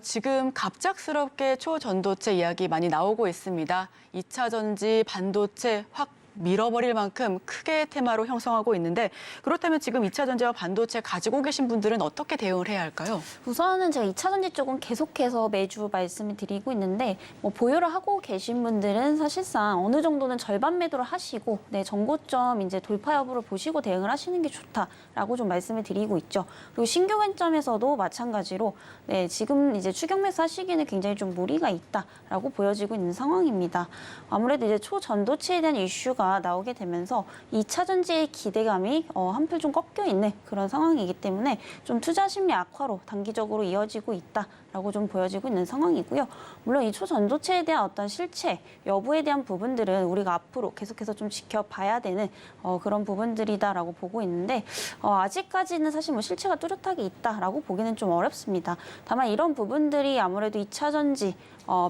지금 갑작스럽게 초전도체 이야기 많이 나오고 있습니다. 2차 전지 반도체 확 밀어버릴 만큼 크게 테마로 형성하고 있는데 그렇다면 지금 2차 전지와 반도체 가지고 계신 분들은 어떻게 대응을 해야 할까요? 우선은 제가 2차 전지 쪽은 계속해서 매주 말씀을 드리고 있는데 보유를 하고 계신 분들은 사실상 어느 정도는 절반 매도를 하시고 전고점 이제 돌파 여부를 보시고 대응을 하시는 게 좋다라고 좀 말씀을 드리고 있죠. 그리고 신규 관점에서도 마찬가지로 지금 이제 추격 매수 하시기에는 굉장히 좀 무리가 있다라고 보여지고 있는 상황입니다. 아무래도 이제 초전도체에 대한 이슈가 나오게 되면서 2차 전지의 기대감이 한풀 좀 꺾여 있는 그런 상황이기 때문에 좀 투자 심리 악화로 단기적으로 이어지고 있다라고 좀 보여지고 있는 상황이고요. 물론 이 초전도체에 대한 어떤 실체 여부에 대한 부분들은 우리가 앞으로 계속해서 좀 지켜봐야 되는 그런 부분들이다라고 보고 있는데 아직까지는 사실 뭐 실체가 뚜렷하게 있다라고 보기는 좀 어렵습니다. 다만 이런 부분들이 아무래도 2차 전지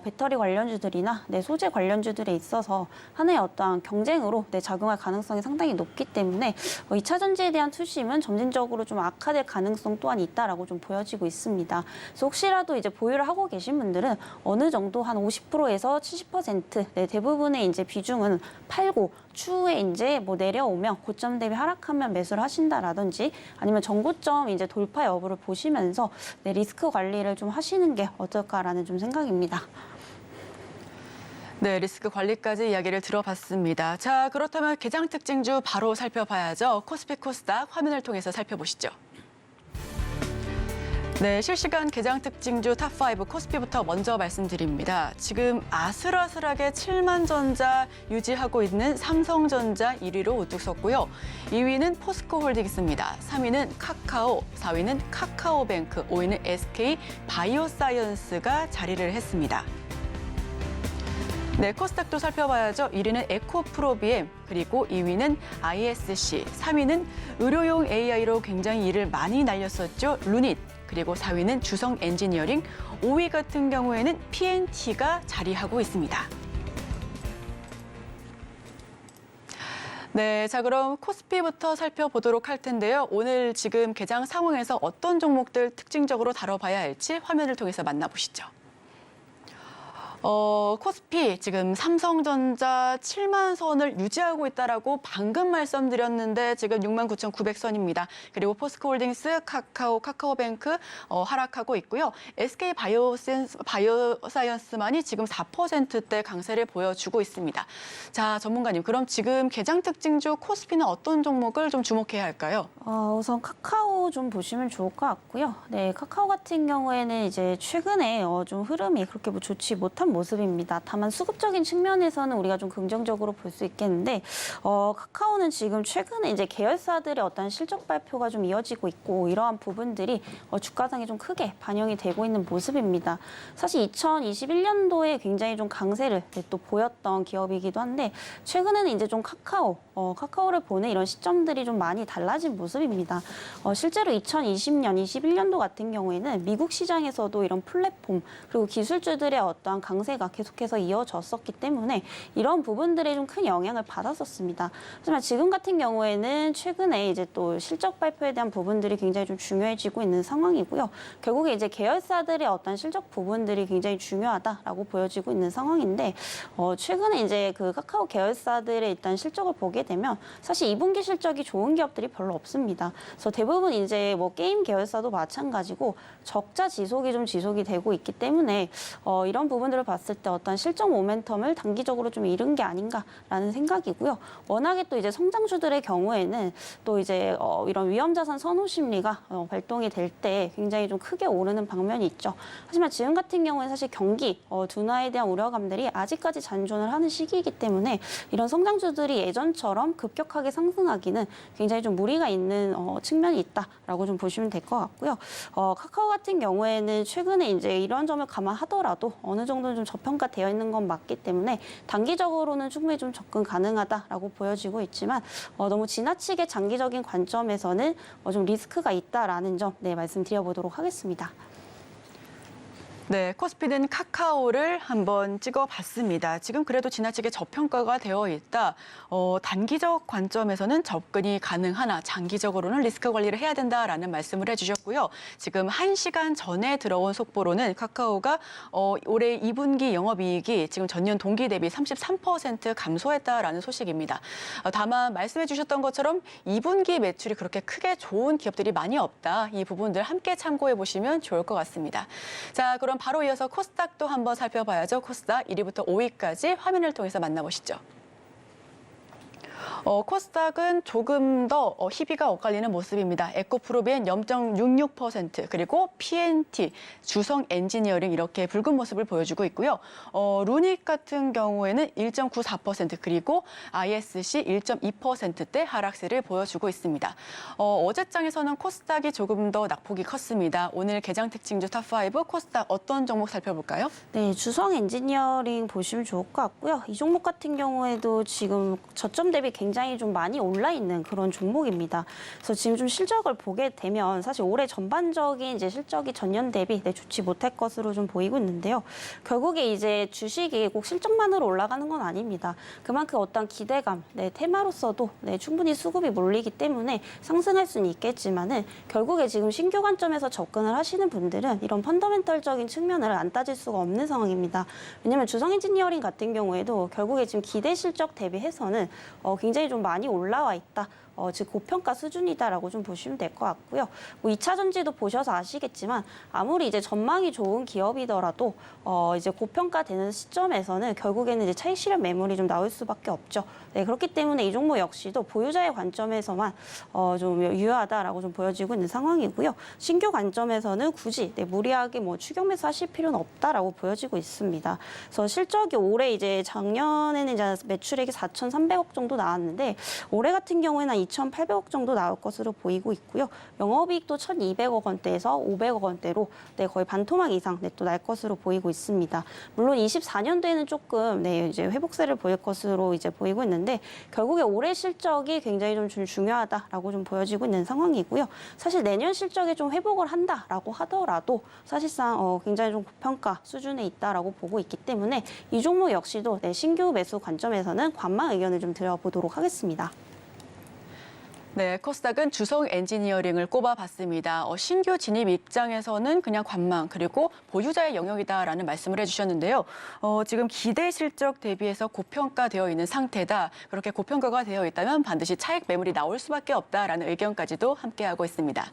배터리 관련주들이나 소재 관련주들에 있어서 하나의 어떠한 경쟁으로 작용할 가능성이 상당히 높기 때문에 2차 전지에 대한 투심은 점진적으로 좀 악화될 가능성 또한 있다라고 좀 보여지고 있습니다. 그래서 혹시라도 이제 보유를 하고 계신 분들은 어느 정도 한 50%에서 70% 대부분의 이제 비중은 팔고 추후에 이제 내려오면 고점 대비 하락하면 매수를 하신다라든지 아니면 전고점 이제 돌파 여부를 보시면서 리스크 관리를 좀 하시는 게 어떨까라는 좀 생각입니다. 네, 리스크 관리까지 이야기를 들어봤습니다. 자, 그렇다면 개장 특징주 바로 살펴봐야죠. 코스피 코스닥 화면을 통해서 살펴보시죠. 네, 실시간 개장 특징주 탑5 코스피부터 먼저 말씀드립니다. 지금 아슬아슬하게 7만 전자 유지하고 있는 삼성전자 1위로 우뚝 섰고요. 2위는 포스코홀딩스입니다. 3위는 카카오, 4위는 카카오뱅크, 5위는 SK 바이오사이언스가 자리를 했습니다. 네, 코스닥도 살펴봐야죠. 1위는 에코프로비엠, 그리고 2위는 ISC, 3위는 의료용 AI로 굉장히 일을 많이 날렸었죠. 루닛, 그리고 4위는 주성 엔지니어링, 5위 같은 경우에는 PNT가 자리하고 있습니다. 네, 자 그럼 코스피부터 살펴보도록 할 텐데요. 오늘 지금 개장 상황에서 어떤 종목들 특징적으로 다뤄봐야 할지 화면을 통해서 만나보시죠. 코스피 지금 삼성전자 7만 선을 유지하고 있다라고 방금 말씀드렸는데 지금 69,900선입니다. 그리고 포스코홀딩스, 카카오뱅크 하락하고 있고요. SK 바이오사이언스만이 지금 4%대 강세를 보여주고 있습니다. 자, 전문가님, 그럼 지금 개장 특징주 코스피는 어떤 종목을 좀 주목해야 할까요? 우선 카카오 좀 보시면 좋을 것 같고요. 네, 카카오 같은 경우에는 이제 최근에 좀 흐름이 그렇게 뭐 좋지 못한 모습입니다. 다만 수급적인 측면에서는 우리가 좀 긍정적으로 볼 수 있겠는데, 카카오는 지금 최근에 이제 계열사들의 어떤 실적 발표가 좀 이어지고 있고 이러한 부분들이 주가상에 좀 크게 반영이 되고 있는 모습입니다. 사실 2021년도에 굉장히 좀 강세를 또 보였던 기업이기도 한데 최근에는 이제 좀 카카오를 보는 이런 시점들이 좀 많이 달라진 모습입니다. 실제로 2020년, 21년도 같은 경우에는 미국 시장에서도 이런 플랫폼 그리고 기술주들의 어떠한 강세가 계속해서 이어졌었기 때문에 이런 부분들에 좀 큰 영향을 받았었습니다. 하지만 지금 같은 경우에는 최근에 이제 또 실적 발표에 대한 부분들이 굉장히 좀 중요해지고 있는 상황이고요. 결국에 이제 계열사들의 어떤 실적 부분들이 굉장히 중요하다라고 보여지고 있는 상황인데 최근에 이제 그 카카오 계열사들의 일단 실적을 보게 되면 사실 2분기 실적이 좋은 기업들이 별로 없습니다. 그래서 대부분 이제 뭐 게임 계열사도 마찬가지고 적자 지속이 좀 지속이 되고 있기 때문에 이런 부분들을 봤을 때 어떤 실적 모멘텀을 단기적으로 좀 잃은 게 아닌가라는 생각이고요. 워낙에 또 이제 성장주들의 경우에는 또 이제 이런 위험자산 선호 심리가 발동이 될 때 굉장히 좀 크게 오르는 방면이 있죠. 하지만 지금 같은 경우에 사실 경기 둔화에 대한 우려감들이 아직까지 잔존을 하는 시기이기 때문에 이런 성장주들이 예전처럼 급격하게 상승하기는 굉장히 좀 무리가 있는 측면이 있다라고 좀 보시면 될 것 같고요. 카카오 같은 경우에는 최근에 이제 이런 점을 감안하더라도 어느 정도는 좀 저평가되어 있는 건 맞기 때문에 단기적으로는 충분히 좀 접근 가능하다라고 보여지고 있지만 너무 지나치게 장기적인 관점에서는 좀 리스크가 있다라는 점 말씀드려보도록 하겠습니다. 네, 코스피는 카카오를 한번 찍어봤습니다. 지금 그래도 지나치게 저평가가 되어 있다. 단기적 관점에서는 접근이 가능하나 장기적으로는 리스크 관리를 해야 된다라는 말씀을 해주셨고요. 지금 1시간 전에 들어온 속보로는 카카오가 올해 2분기 영업이익이 지금 전년 동기 대비 33% 감소했다라는 소식입니다. 다만 말씀해 주셨던 것처럼 2분기 매출이 그렇게 크게 좋은 기업들이 많이 없다. 이 부분들 함께 참고해 보시면 좋을 것 같습니다. 자, 그럼 바로 이어서 코스닥도 한번 살펴봐야죠. 코스닥 1위부터 5위까지 화면을 통해서 만나보시죠. 코스닥은 조금 더 희비가 엇갈리는 모습입니다. 에코프로비엔 0.66% 그리고 PNT, 주성 엔지니어링 이렇게 붉은 모습을 보여주고 있고요. 루닉 같은 경우에는 1.94% 그리고 ISC 1.2%대 하락세를 보여주고 있습니다. 어제장에서는 코스닥이 조금 더 낙폭이 컸습니다. 오늘 개장 특징주 탑5 코스닥 어떤 종목 살펴볼까요? 네, 주성 엔지니어링 보시면 좋을 것 같고요. 이 종목 같은 경우에도 지금 저점 대비 굉장히 좀 많이 올라 있는 그런 종목입니다. 그래서 지금 좀 실적을 보게 되면 사실 올해 전반적인 이제 실적이 전년 대비 좋지 못할 것으로 좀 보이고 있는데요. 결국에 이제 주식이 꼭 실적만으로 올라가는 건 아닙니다. 그만큼 어떤 기대감, 테마로서도 충분히 수급이 몰리기 때문에 상승할 수는 있겠지만은 결국에 지금 신규 관점에서 접근을 하시는 분들은 이런 펀더멘털적인 측면을 안 따질 수가 없는 상황입니다. 왜냐하면 주성 엔지니어링 같은 경우에도 결국에 지금 기대 실적 대비해서는 굉장히 좀 많이 올라와 있다. 즉 고평가 수준이다라고 좀 보시면 될 것 같고요. 뭐 2차 전지도 보셔서 아시겠지만 아무리 이제 전망이 좋은 기업이더라도 이제 고평가되는 시점에서는 결국에는 이제 차익 실현 매물이 좀 나올 수밖에 없죠. 네, 그렇기 때문에 이 종목 역시도 보유자의 관점에서만 좀 유효하다라고 좀 보여지고 있는 상황이고요. 신규 관점에서는 굳이 무리하게 뭐 추격 매수하실 필요는 없다라고 보여지고 있습니다. 그래서 실적이 올해 이제 작년에는 이제 매출액이 4,300억 정도 나왔는데 올해 같은 경우에는 2,800억 정도 나올 것으로 보이고 있고요. 영업이익도 1,200억 원대에서 500억 원대로 거의 반토막 이상 또 날 것으로 보이고 있습니다. 물론 24년도에는 조금 이제 회복세를 보일 것으로 이제 보이고 있는데 결국에 올해 실적이 굉장히 좀 중요하다라고 좀 보여지고 있는 상황이고요. 사실 내년 실적에 좀 회복을 한다라고 하더라도 사실상 굉장히 좀 고평가 수준에 있다라고 보고 있기 때문에 이 종목 역시도 신규 매수 관점에서는 관망 의견을 좀 드려보도록 하겠습니다. 네, 코스닥은 주성 엔지니어링을 꼽아봤습니다. 신규 진입 입장에서는 그냥 관망 그리고 보유자의 영역이다라는 말씀을 해주셨는데요. 지금 기대 실적 대비해서 고평가되어 있는 상태다. 그렇게 고평가가 되어 있다면 반드시 차익 매물이 나올 수밖에 없다라는 의견까지도 함께하고 있습니다.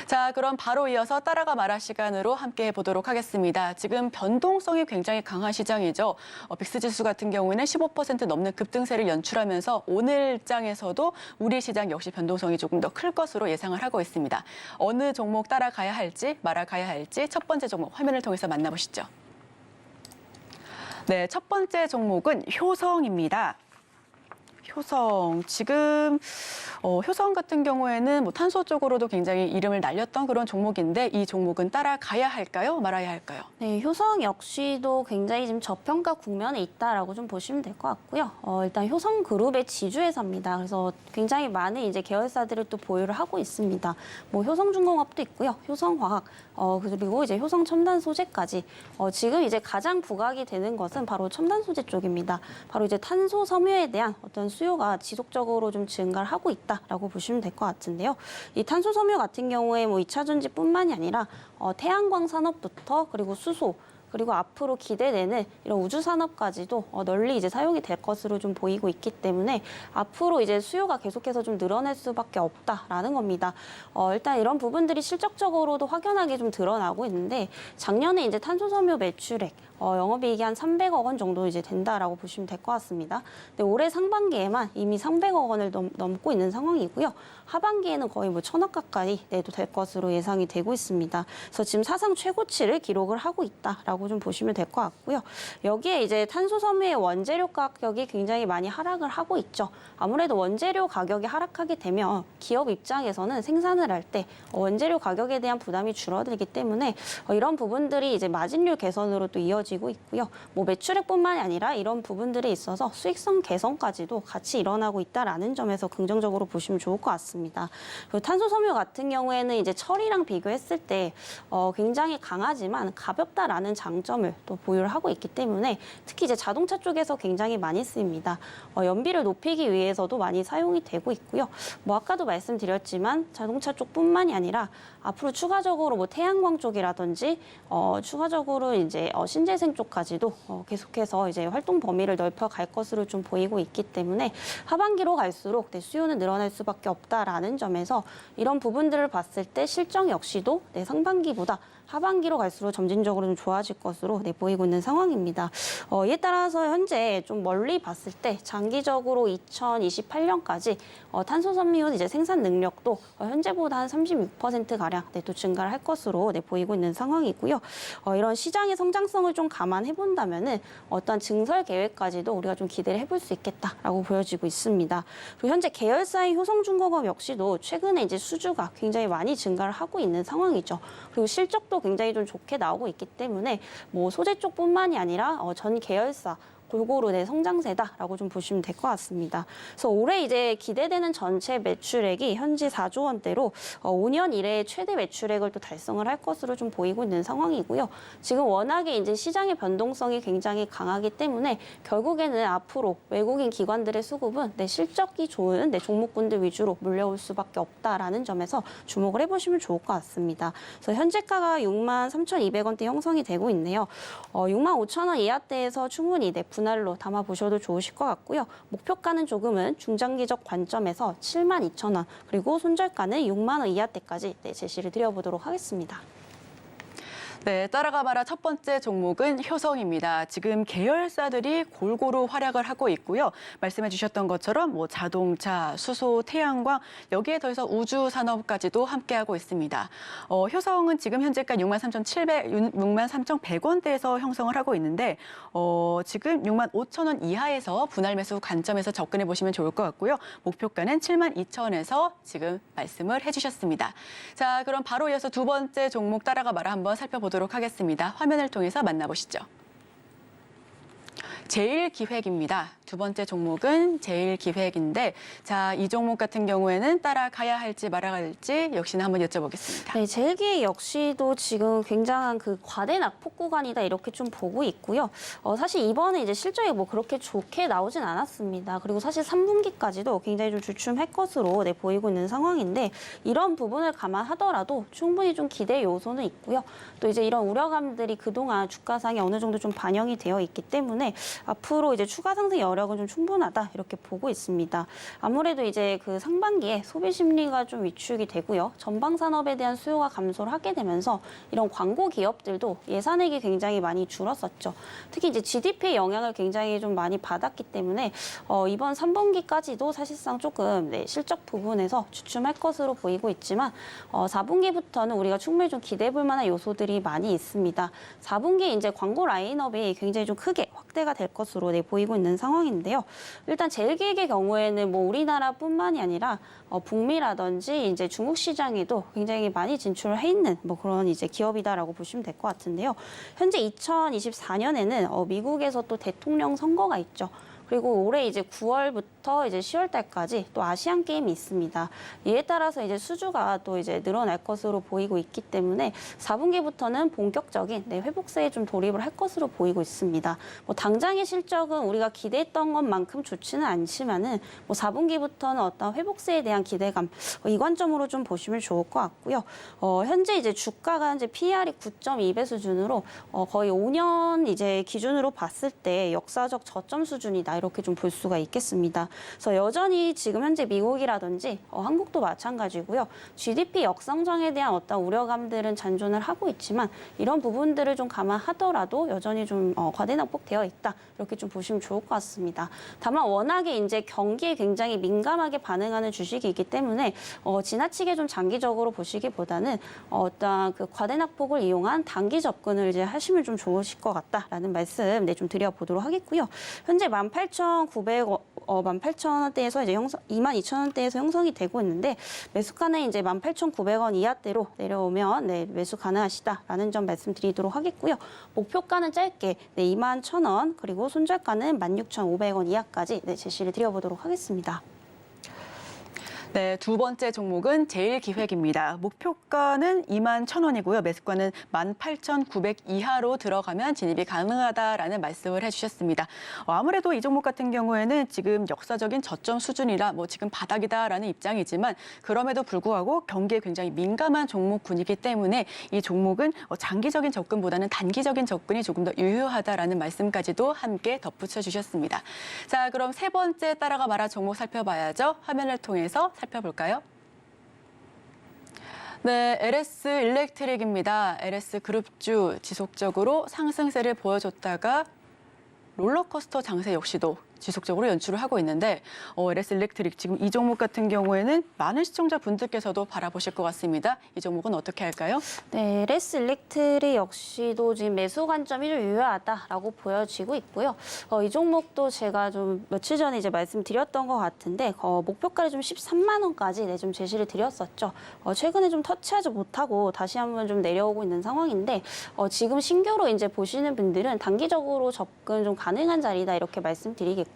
자, 그럼 바로 이어서 따라가 말아 시간으로 함께해 보도록 하겠습니다. 지금 변동성이 굉장히 강한 시장이죠. 빅스 지수 같은 경우에는 15% 넘는 급등세를 연출하면서 오늘장에서도 우리 시장 역시 변동성이 조금 더 클 것으로 예상을 하고 있습니다. 어느 종목 따라가야 할지 말아가야 할지 첫 번째 종목 화면을 통해서 만나보시죠. 네, 첫 번째 종목은 효성입니다. 효성, 지금 효성 같은 경우에는 뭐 탄소 쪽으로도 굉장히 이름을 날렸던 그런 종목인데 이 종목은 따라가야 할까요? 말아야 할까요? 네, 효성 역시도 굉장히 지금 저평가 국면에 있다라고 좀 보시면 될 것 같고요. 일단 효성그룹의 지주회사입니다. 그래서 굉장히 많은 이제 계열사들을 또 보유를 하고 있습니다. 뭐 효성중공업도 있고요, 효성화학, 그리고 이제 효성첨단소재까지. 지금 이제 가장 부각이 되는 것은 바로 첨단소재 쪽입니다. 바로 이제 탄소 섬유에 대한 어떤 수요가 지속적으로 좀 증가를 하고 있다라고 보시면 될 것 같은데요. 이 탄소 섬유 같은 경우에 뭐 2차 전지뿐만이 아니라 태양광 산업부터 그리고 수소 그리고 앞으로 기대되는 이런 우주 산업까지도 널리 이제 사용이 될 것으로 좀 보이고 있기 때문에 앞으로 이제 수요가 계속해서 좀 늘어날 수밖에 없다라는 겁니다. 일단 이런 부분들이 실적적으로도 확연하게 좀 드러나고 있는데 작년에 이제 탄소 섬유 매출액 영업이익이 한 300억 원 정도 이제 된다라고 보시면 될 것 같습니다. 근데 올해 상반기에만 이미 300억 원을 넘고 있는 상황이고요. 하반기에는 거의 뭐 1000억 가까이 내도 될 것으로 예상이 되고 있습니다. 그래서 지금 사상 최고치를 기록을 하고 있다라고 좀 보시면 될 것 같고요. 여기에 이제 탄소 섬유의 원재료 가격이 굉장히 많이 하락을 하고 있죠. 아무래도 원재료 가격이 하락하게 되면 기업 입장에서는 생산을 할 때 원재료 가격에 대한 부담이 줄어들기 때문에 이런 부분들이 이제 마진율 개선으로 또 이어지고 있고요. 뭐 매출액뿐만이 아니라 이런 부분들에 있어서 수익성 개선까지도 같이 일어나고 있다라는 점에서 긍정적으로 보시면 좋을 것 같습니다. 그리고 탄소 섬유 같은 경우에는 이제 철이랑 비교했을 때 굉장히 강하지만 가볍다라는 장점을 또 보유를 하고 있기 때문에 특히 이제 자동차 쪽에서 굉장히 많이 쓰입니다. 연비를 높이기 위해서도 많이 사용이 되고 있고요. 뭐 아까도 말씀드렸지만 자동차 쪽뿐만이 아니라 앞으로 추가적으로 뭐 태양광 쪽이라든지 추가적으로 이제 신재생 쪽까지도 계속해서 이제 활동 범위를 넓혀갈 것으로 좀 보이고 있기 때문에 하반기로 갈수록 수요는 늘어날 수밖에 없다라는 점에서 이런 부분들을 봤을 때 실적 역시도 상반기보다 하반기로 갈수록 점진적으로 좀 좋아질 것으로 보이고 있는 상황입니다. 이에 따라서 현재 좀 멀리 봤을 때 장기적으로 2028년까지 탄소 섬유 이제 생산 능력도 현재보다 한 36% 가량 또 증가를 할 것으로 보이고 있는 상황이고요. 이런 시장의 성장성을 좀 감안해 본다면은 어떤 증설 계획까지도 우리가 좀 기대를 해볼 수 있겠다라고 보여지고 있습니다. 그리고 현재 계열사인 효성중공업 역시도 최근에 이제 수주가 굉장히 많이 증가를 하고 있는 상황이죠. 그리고 실적도 굉장히 좀 좋게 나오고 있기 때문에 뭐 소재 쪽뿐만이 아니라 전 계열사 골고루 성장세다라고 좀 보시면 될 것 같습니다. 그래서 올해 이제 기대되는 전체 매출액이 현재 4조 원대로 5년 이래 최대 매출액을 또 달성을 할 것으로 좀 보이고 있는 상황이고요. 지금 워낙에 이제 시장의 변동성이 굉장히 강하기 때문에 결국에는 앞으로 외국인 기관들의 수급은 실적이 좋은 종목군들 위주로 몰려올 수밖에 없다라는 점에서 주목을 해보시면 좋을 것 같습니다. 그래서 현재가가 63,200원대 형성이 되고 있네요. 65,000원 이하대에서 충분히 분할로 담아보셔도 좋으실 것 같고요. 목표가는 조금은 중장기적 관점에서 72,000원 그리고 손절가는 6만 원 이하대까지 제시를 드려보도록 하겠습니다. 네, 따라가 봐라 첫 번째 종목은 효성입니다. 지금 계열사들이 골고루 활약을 하고 있고요. 말씀해 주셨던 것처럼 뭐 자동차, 수소, 태양광 여기에 더해서 우주 산업까지도 함께하고 있습니다. 효성은 지금 현재가 63,100원대에서 형성을 하고 있는데 지금 65,000원 이하에서 분할 매수 관점에서 접근해 보시면 좋을 것 같고요. 목표가는 72,000원에서 지금 말씀을 해주셨습니다. 자, 그럼 바로 이어서 두 번째 종목 따라가 봐라 한번 살펴보도록 하겠습니다. 화면을 통해서 만나보시죠. 제일기획입니다. 두 번째 종목은 제일기획인데 자, 이 종목 같은 경우에는 따라가야 할지 말아갈지 역시나 한번 여쭤보겠습니다. 네, 제일기획 역시도 지금 굉장한 그 과대 낙폭 구간이다 이렇게 좀 보고 있고요. 사실 이번에 이제 실적이 뭐 그렇게 좋게 나오진 않았습니다. 그리고 사실 3분기까지도 굉장히 좀 주춤할 것으로 보이고 있는 상황인데 이런 부분을 감안하더라도 충분히 좀 기대 요소는 있고요. 또 이제 이런 우려감들이 그동안 주가상에 어느 정도 좀 반영이 되어 있기 때문에 앞으로 이제 추가 상승 여력은 좀 충분하다 이렇게 보고 있습니다. 아무래도 이제 그 상반기에 소비 심리가 좀 위축이 되고요. 전방 산업에 대한 수요가 감소를 하게 되면서 이런 광고 기업들도 예산액이 굉장히 많이 줄었었죠. 특히 이제 GDP 영향을 굉장히 좀 많이 받았기 때문에 이번 3분기까지도 사실상 조금 실적 부분에서 주춤할 것으로 보이고 있지만 4분기부터는 우리가 충분히 좀 기대해 볼 만한 요소들이 많이 있습니다. 4분기 이제 광고 라인업이 굉장히 좀 크게 확대가 될 것으로 보이고 있는 상황인데요. 일단 제일기획의 경우에는 뭐 우리나라뿐만이 아니라 북미라든지 이제 중국 시장에도 굉장히 많이 진출을 해 있는 뭐 그런 이제 기업이다라고 보시면 될 것 같은데요. 현재 2024년에는 미국에서 또 대통령 선거가 있죠. 그리고 올해 이제 9월부터 이제 10월 달까지 또 아시안 게임이 있습니다. 이에 따라서 이제 수주가 또 이제 늘어날 것으로 보이고 있기 때문에 4분기부터는 본격적인 회복세에 좀 돌입을 할 것으로 보이고 있습니다. 뭐 당장의 실적은 우리가 기대했던 것만큼 좋지는 않지만은 뭐 4분기부터는 어떤 회복세에 대한 기대감 이 관점으로 좀 보시면 좋을 것 같고요. 현재 이제 주가가 이제 PER이 9.2배 수준으로 거의 5년 이제 기준으로 봤을 때 역사적 저점 수준이다. 이렇게 좀 볼 수가 있겠습니다. 그래서 여전히 지금 현재 미국이라든지 한국도 마찬가지고요. GDP 역성장에 대한 어떤 우려감들은 잔존을 하고 있지만 이런 부분들을 좀 감안하더라도 여전히 좀 과대낙폭되어 있다. 이렇게 좀 보시면 좋을 것 같습니다. 다만 워낙에 이제 경기에 굉장히 민감하게 반응하는 주식이기 때문에 지나치게 좀 장기적으로 보시기보다는 어떤 그 과대낙폭을 이용한 단기 접근을 이제 하시면 좀 좋으실 것 같다라는 말씀 좀 드려보도록 하겠고요. 현재 18,900원, 18,000원대에서 이제 22,000원대에서 형성이 되고 있는데 매수가는 이제 18,900원 이하대로 내려오면 매수 가능하시다라는 점 말씀드리도록 하겠고요. 목표가는 짧게 21,000원 그리고 손절가는 16,500원 이하까지 제시를 드려보도록 하겠습니다. 네, 두 번째 종목은 제일기획입니다. 목표가는 21,000원이고요. 매수가는 18,900 이하로 들어가면 진입이 가능하다라는 말씀을 해주셨습니다. 아무래도 이 종목 같은 경우에는 지금 역사적인 저점 수준이라 뭐 지금 바닥이다라는 입장이지만 그럼에도 불구하고 경기에 굉장히 민감한 종목군이기 때문에 이 종목은 장기적인 접근보다는 단기적인 접근이 조금 더 유효하다라는 말씀까지도 함께 덧붙여 주셨습니다. 자, 그럼 세 번째 따라가 말아 종목 살펴봐야죠. 화면을 통해서 살펴볼까요? 네, LS 일렉트릭입니다. LS 그룹주 지속적으로 상승세를 보여줬다가 롤러코스터 장세 역시도 지속적으로 연출을 하고 있는데 LS 일렉트릭 지금 이 종목 같은 경우에는 많은 시청자분들께서도 바라보실 것 같습니다. 이 종목은 어떻게 할까요? 네, LS 일렉트릭 역시도 지금 매수 관점이 좀 유효하다라고 보여지고 있고요. 이 종목도 제가 좀 며칠 전에 이제 말씀드렸던 것 같은데 목표가를 좀 13만 원까지 좀 제시를 드렸었죠. 최근에 좀 터치하지 못하고 다시 한번 좀 내려오고 있는 상황인데 지금 신규로 이제 보시는 분들은 단기적으로 접근 좀 가능한 자리다 이렇게 말씀드리겠고요.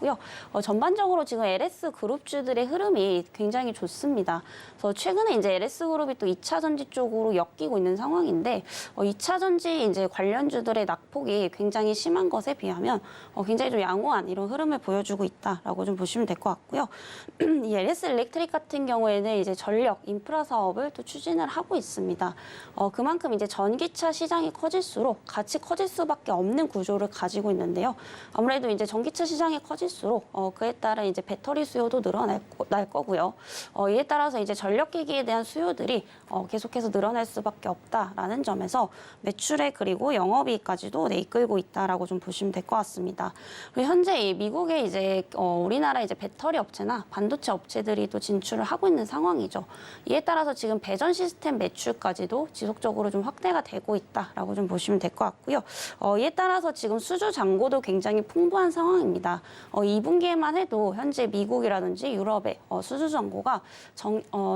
전반적으로 지금 LS 그룹주들의 흐름이 굉장히 좋습니다. 그래서 최근에 이제 LS 그룹이 또 2차 전지 쪽으로 엮이고 있는 상황인데 2차 전지 이제 관련주들의 낙폭이 굉장히 심한 것에 비하면 굉장히 좀 양호한 이런 흐름을 보여주고 있다라고 좀 보시면 될 것 같고요. 이 LS 일렉트릭 같은 경우에는 이제 전력 인프라 사업을 또 추진을 하고 있습니다. 그만큼 이제 전기차 시장이 커질수록 같이 커질 수밖에 없는 구조를 가지고 있는데요. 아무래도 이제 전기차 시장이 커질수록 그에 따른 이제 배터리 수요도 늘어날 거고요. 이에 따라서 이제 전력기기에 대한 수요들이 계속해서 늘어날 수밖에 없다라는 점에서 매출액 그리고 영업이익까지도 이끌고 있다라고 좀 보시면 될 것 같습니다. 그리고 현재 이 미국에 이제 우리나라 이제 배터리 업체나 반도체 업체들이 또 진출을 하고 있는 상황이죠. 이에 따라서 지금 배전 시스템 매출까지도 지속적으로 좀 확대가 되고 있다라고 좀 보시면 될 것 같고요. 이에 따라서 지금 수주 잔고도 굉장히 풍부한 상황입니다. 2분기에만 해도 현재 미국이라든지 유럽의 수주 잔고가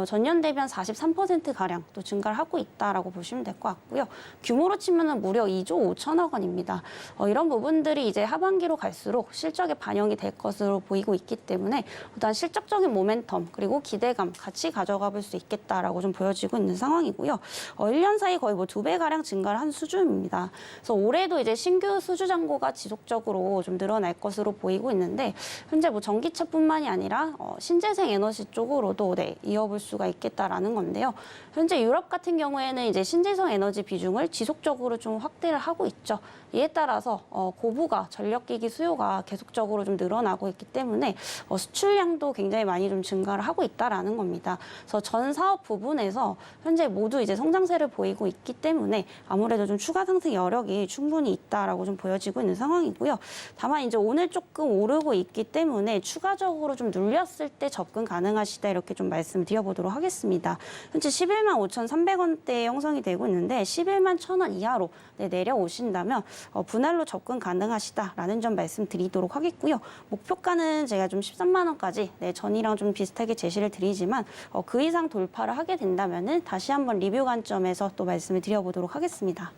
전년 대비 한 43%가량 또 증가를 하고 있다라고 보시면 될 것 같고요. 규모로 치면은 무려 2조 5천억 원입니다. 이런 부분들이 이제 하반기로 갈수록 실적에 반영이 될 것으로 보이고 있기 때문에 일단 실적적인 모멘텀 그리고 기대감 같이 가져가 볼 수 있겠다라고 좀 보여지고 있는 상황이고요. 1년 사이 거의 뭐 2배가량 증가를 한 수준입니다. 그래서 올해도 이제 신규 수주 잔고가 지속적으로 좀 늘어날 것으로 보이고 있는데 현재 뭐 전기차뿐만이 아니라 신재생 에너지 쪽으로도 이어볼 수가 있겠다라는 건데요. 현재 유럽 같은 경우에는 이제 신재생 에너지 비중을 지속적으로 좀 확대를 하고 있죠. 이에 따라서 고부가 전력기기 수요가 계속적으로 좀 늘어나고 있기 때문에 수출량도 굉장히 많이 좀 증가를 하고 있다라는 겁니다. 그래서 전 사업 부분에서 현재 모두 이제 성장세를 보이고 있기 때문에 아무래도 좀 추가 상승 여력이 충분히 있다라고 좀 보여지고 있는 상황이고요. 다만 이제 오늘 조금 오르고 있기 때문에 추가적으로 좀 눌렸을 때 접근 가능하시다 이렇게 좀 말씀드려보도록 하겠습니다. 현재 11만 5,300원대에 형성이 되고 있는데 11만 1,000원 이하로 내려오신다면 분할로 접근 가능하시다라는 점 말씀드리도록 하겠고요. 목표가는 제가 좀 13만 원까지 전이랑 좀 비슷하게 제시를 드리지만 그 이상 돌파를 하게 된다면은 다시 한번 리뷰 관점에서 또 말씀을 드려보도록 하겠습니다.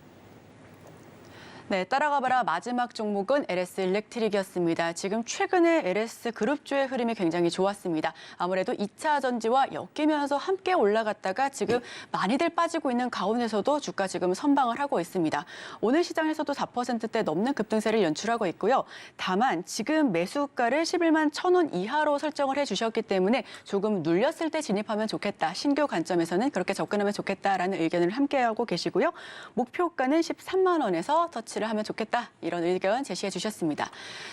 네, 따라가봐라 마지막 종목은 LS 일렉트릭이었습니다. 지금 최근에 LS 그룹주의 흐름이 굉장히 좋았습니다. 아무래도 2차 전지와 엮이면서 함께 올라갔다가 지금 많이들 빠지고 있는 가운데서도 주가 지금 선방을 하고 있습니다. 오늘 시장에서도 4%대 넘는 급등세를 연출하고 있고요. 다만 지금 매수가를 11만 1,000원 이하로 설정을 해주셨기 때문에 조금 눌렸을 때 진입하면 좋겠다. 신규 관점에서는 그렇게 접근하면 좋겠다라는 의견을 함께하고 계시고요. 목표가는 13만 원에서 터치 하면 좋겠다 이런 의견 제시해 주셨습니다.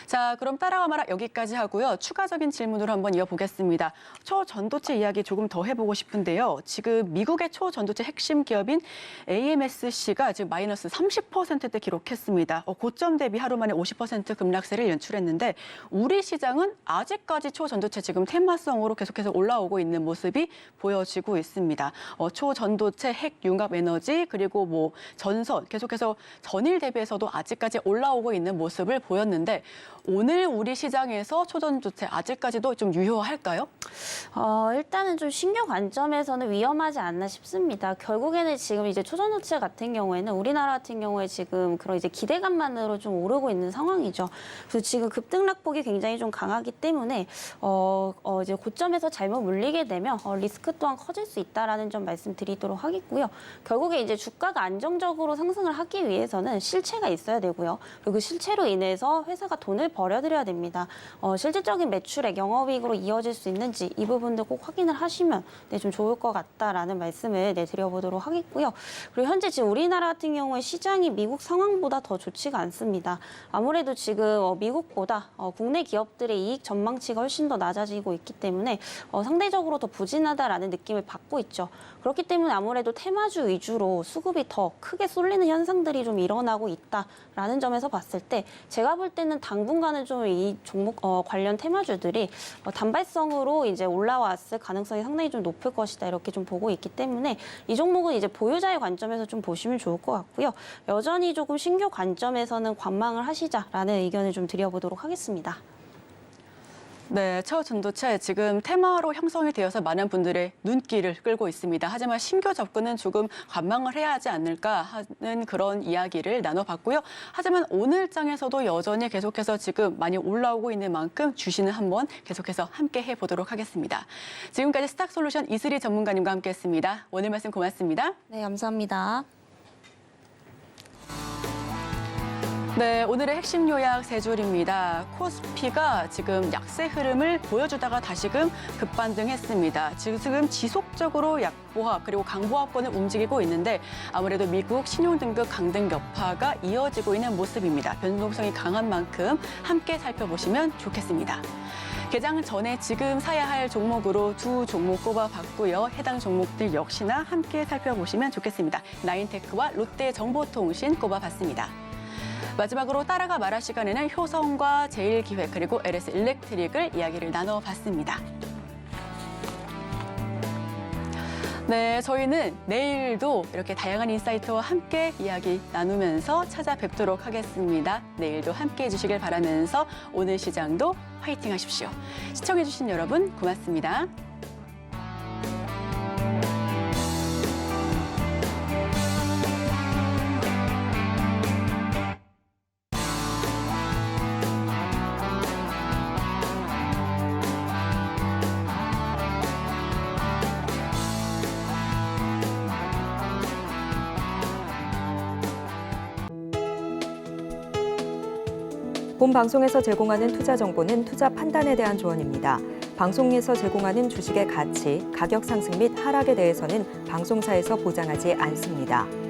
자, 그럼 따라가마라 여기까지 하고요. 추가적인 질문으로 한번 이어보겠습니다. 초전도체 이야기 조금 더 해보고 싶은데요. 지금 미국의 초전도체 핵심 기업인 AMSC가 지금 마이너스 30%대 기록했습니다. 고점 대비 하루 만에 50% 급락세를 연출했는데 우리 시장은 아직까지 초전도체 지금 테마성으로 계속해서 올라오고 있는 모습이 보여지고 있습니다. 초전도체, 핵융합 에너지 그리고 뭐 전선 계속해서 전일 대비해서 도 아직까지 올라오고 있는 모습을 보였는데 오늘 우리 시장에서 초전도체 아직까지도 좀 유효할까요? 일단은 좀 신규 관점에서는 위험하지 않나 싶습니다. 결국에는 지금 이제 초전도체 같은 경우에는 우리나라 같은 경우에 지금 그런 이제 기대감만으로 좀 오르고 있는 상황이죠. 그래서 지금 급등락폭이 굉장히 좀 강하기 때문에 이제 고점에서 잘못 물리게 되면 리스크 또한 커질 수 있다라는 점 말씀드리도록 하겠고요. 결국에 이제 주가가 안정적으로 상승을 하기 위해서는 실체가 있어야 되고요. 그리고 그 실체로 인해서 회사가 돈을 벌여들여야 됩니다. 실질적인 매출액, 영업이익으로 이어질 수 있는지 이 부분도 꼭 확인을 하시면 좀 좋을 것 같다라는 말씀을 드려보도록 하겠고요. 그리고 현재 지금 우리나라 같은 경우에 시장이 미국 상황보다 더 좋지가 않습니다. 아무래도 지금 미국보다 국내 기업들의 이익 전망치가 훨씬 더 낮아지고 있기 때문에 상대적으로 더 부진하다라는 느낌을 받고 있죠. 그렇기 때문에 아무래도 테마주 위주로 수급이 더 크게 쏠리는 현상들이 좀 일어나고 있다라는 점에서 봤을 때 제가 볼 때는 당분간은 좀 이 종목 관련 테마주들이 단발성으로 이제 올라왔을 가능성이 상당히 좀 높을 것이다 이렇게 좀 보고 있기 때문에 이 종목은 이제 보유자의 관점에서 좀 보시면 좋을 것 같고요. 여전히 조금 신규 관점에서는 관망을 하시자라는 의견을 좀 드려보도록 하겠습니다. 네, 초전도체 지금 테마로 형성이 되어서 많은 분들의 눈길을 끌고 있습니다. 하지만 신규 접근은 조금 관망을 해야 하지 않을까 하는 그런 이야기를 나눠봤고요. 하지만 오늘장에서도 여전히 계속해서 지금 많이 올라오고 있는 만큼 주시는 한번 계속해서 함께 해보도록 하겠습니다. 지금까지 스탁솔루션 이슬희 전문가님과 함께했습니다. 오늘 말씀 고맙습니다. 네, 감사합니다. 네, 오늘의 핵심 요약 세 줄입니다. 코스피가 지금 약세 흐름을 보여주다가 다시금 급반등했습니다. 지금 지속적으로 약보합 그리고 강보합권을 움직이고 있는데 아무래도 미국 신용등급 강등 여파가 이어지고 있는 모습입니다. 변동성이 강한 만큼 함께 살펴보시면 좋겠습니다. 개장 전에 지금 사야 할 종목으로 두 종목 꼽아봤고요. 해당 종목들 역시나 함께 살펴보시면 좋겠습니다. 나인테크와 롯데정보통신 꼽아봤습니다. 마지막으로 따라가 말할 시간에는 효성과 제일기획 그리고 LS 일렉트릭을 이야기를 나눠봤습니다. 네, 저희는 내일도 이렇게 다양한 인사이트와 함께 이야기 나누면서 찾아뵙도록 하겠습니다. 내일도 함께해 주시길 바라면서 오늘 시장도 화이팅 하십시오. 시청해 주신 여러분 고맙습니다. 본 방송에서 제공하는 투자 정보는 투자 판단에 대한 조언입니다. 방송에서 제공하는 주식의 가치, 가격 상승 및 하락에 대해서는 방송사에서 보장하지 않습니다.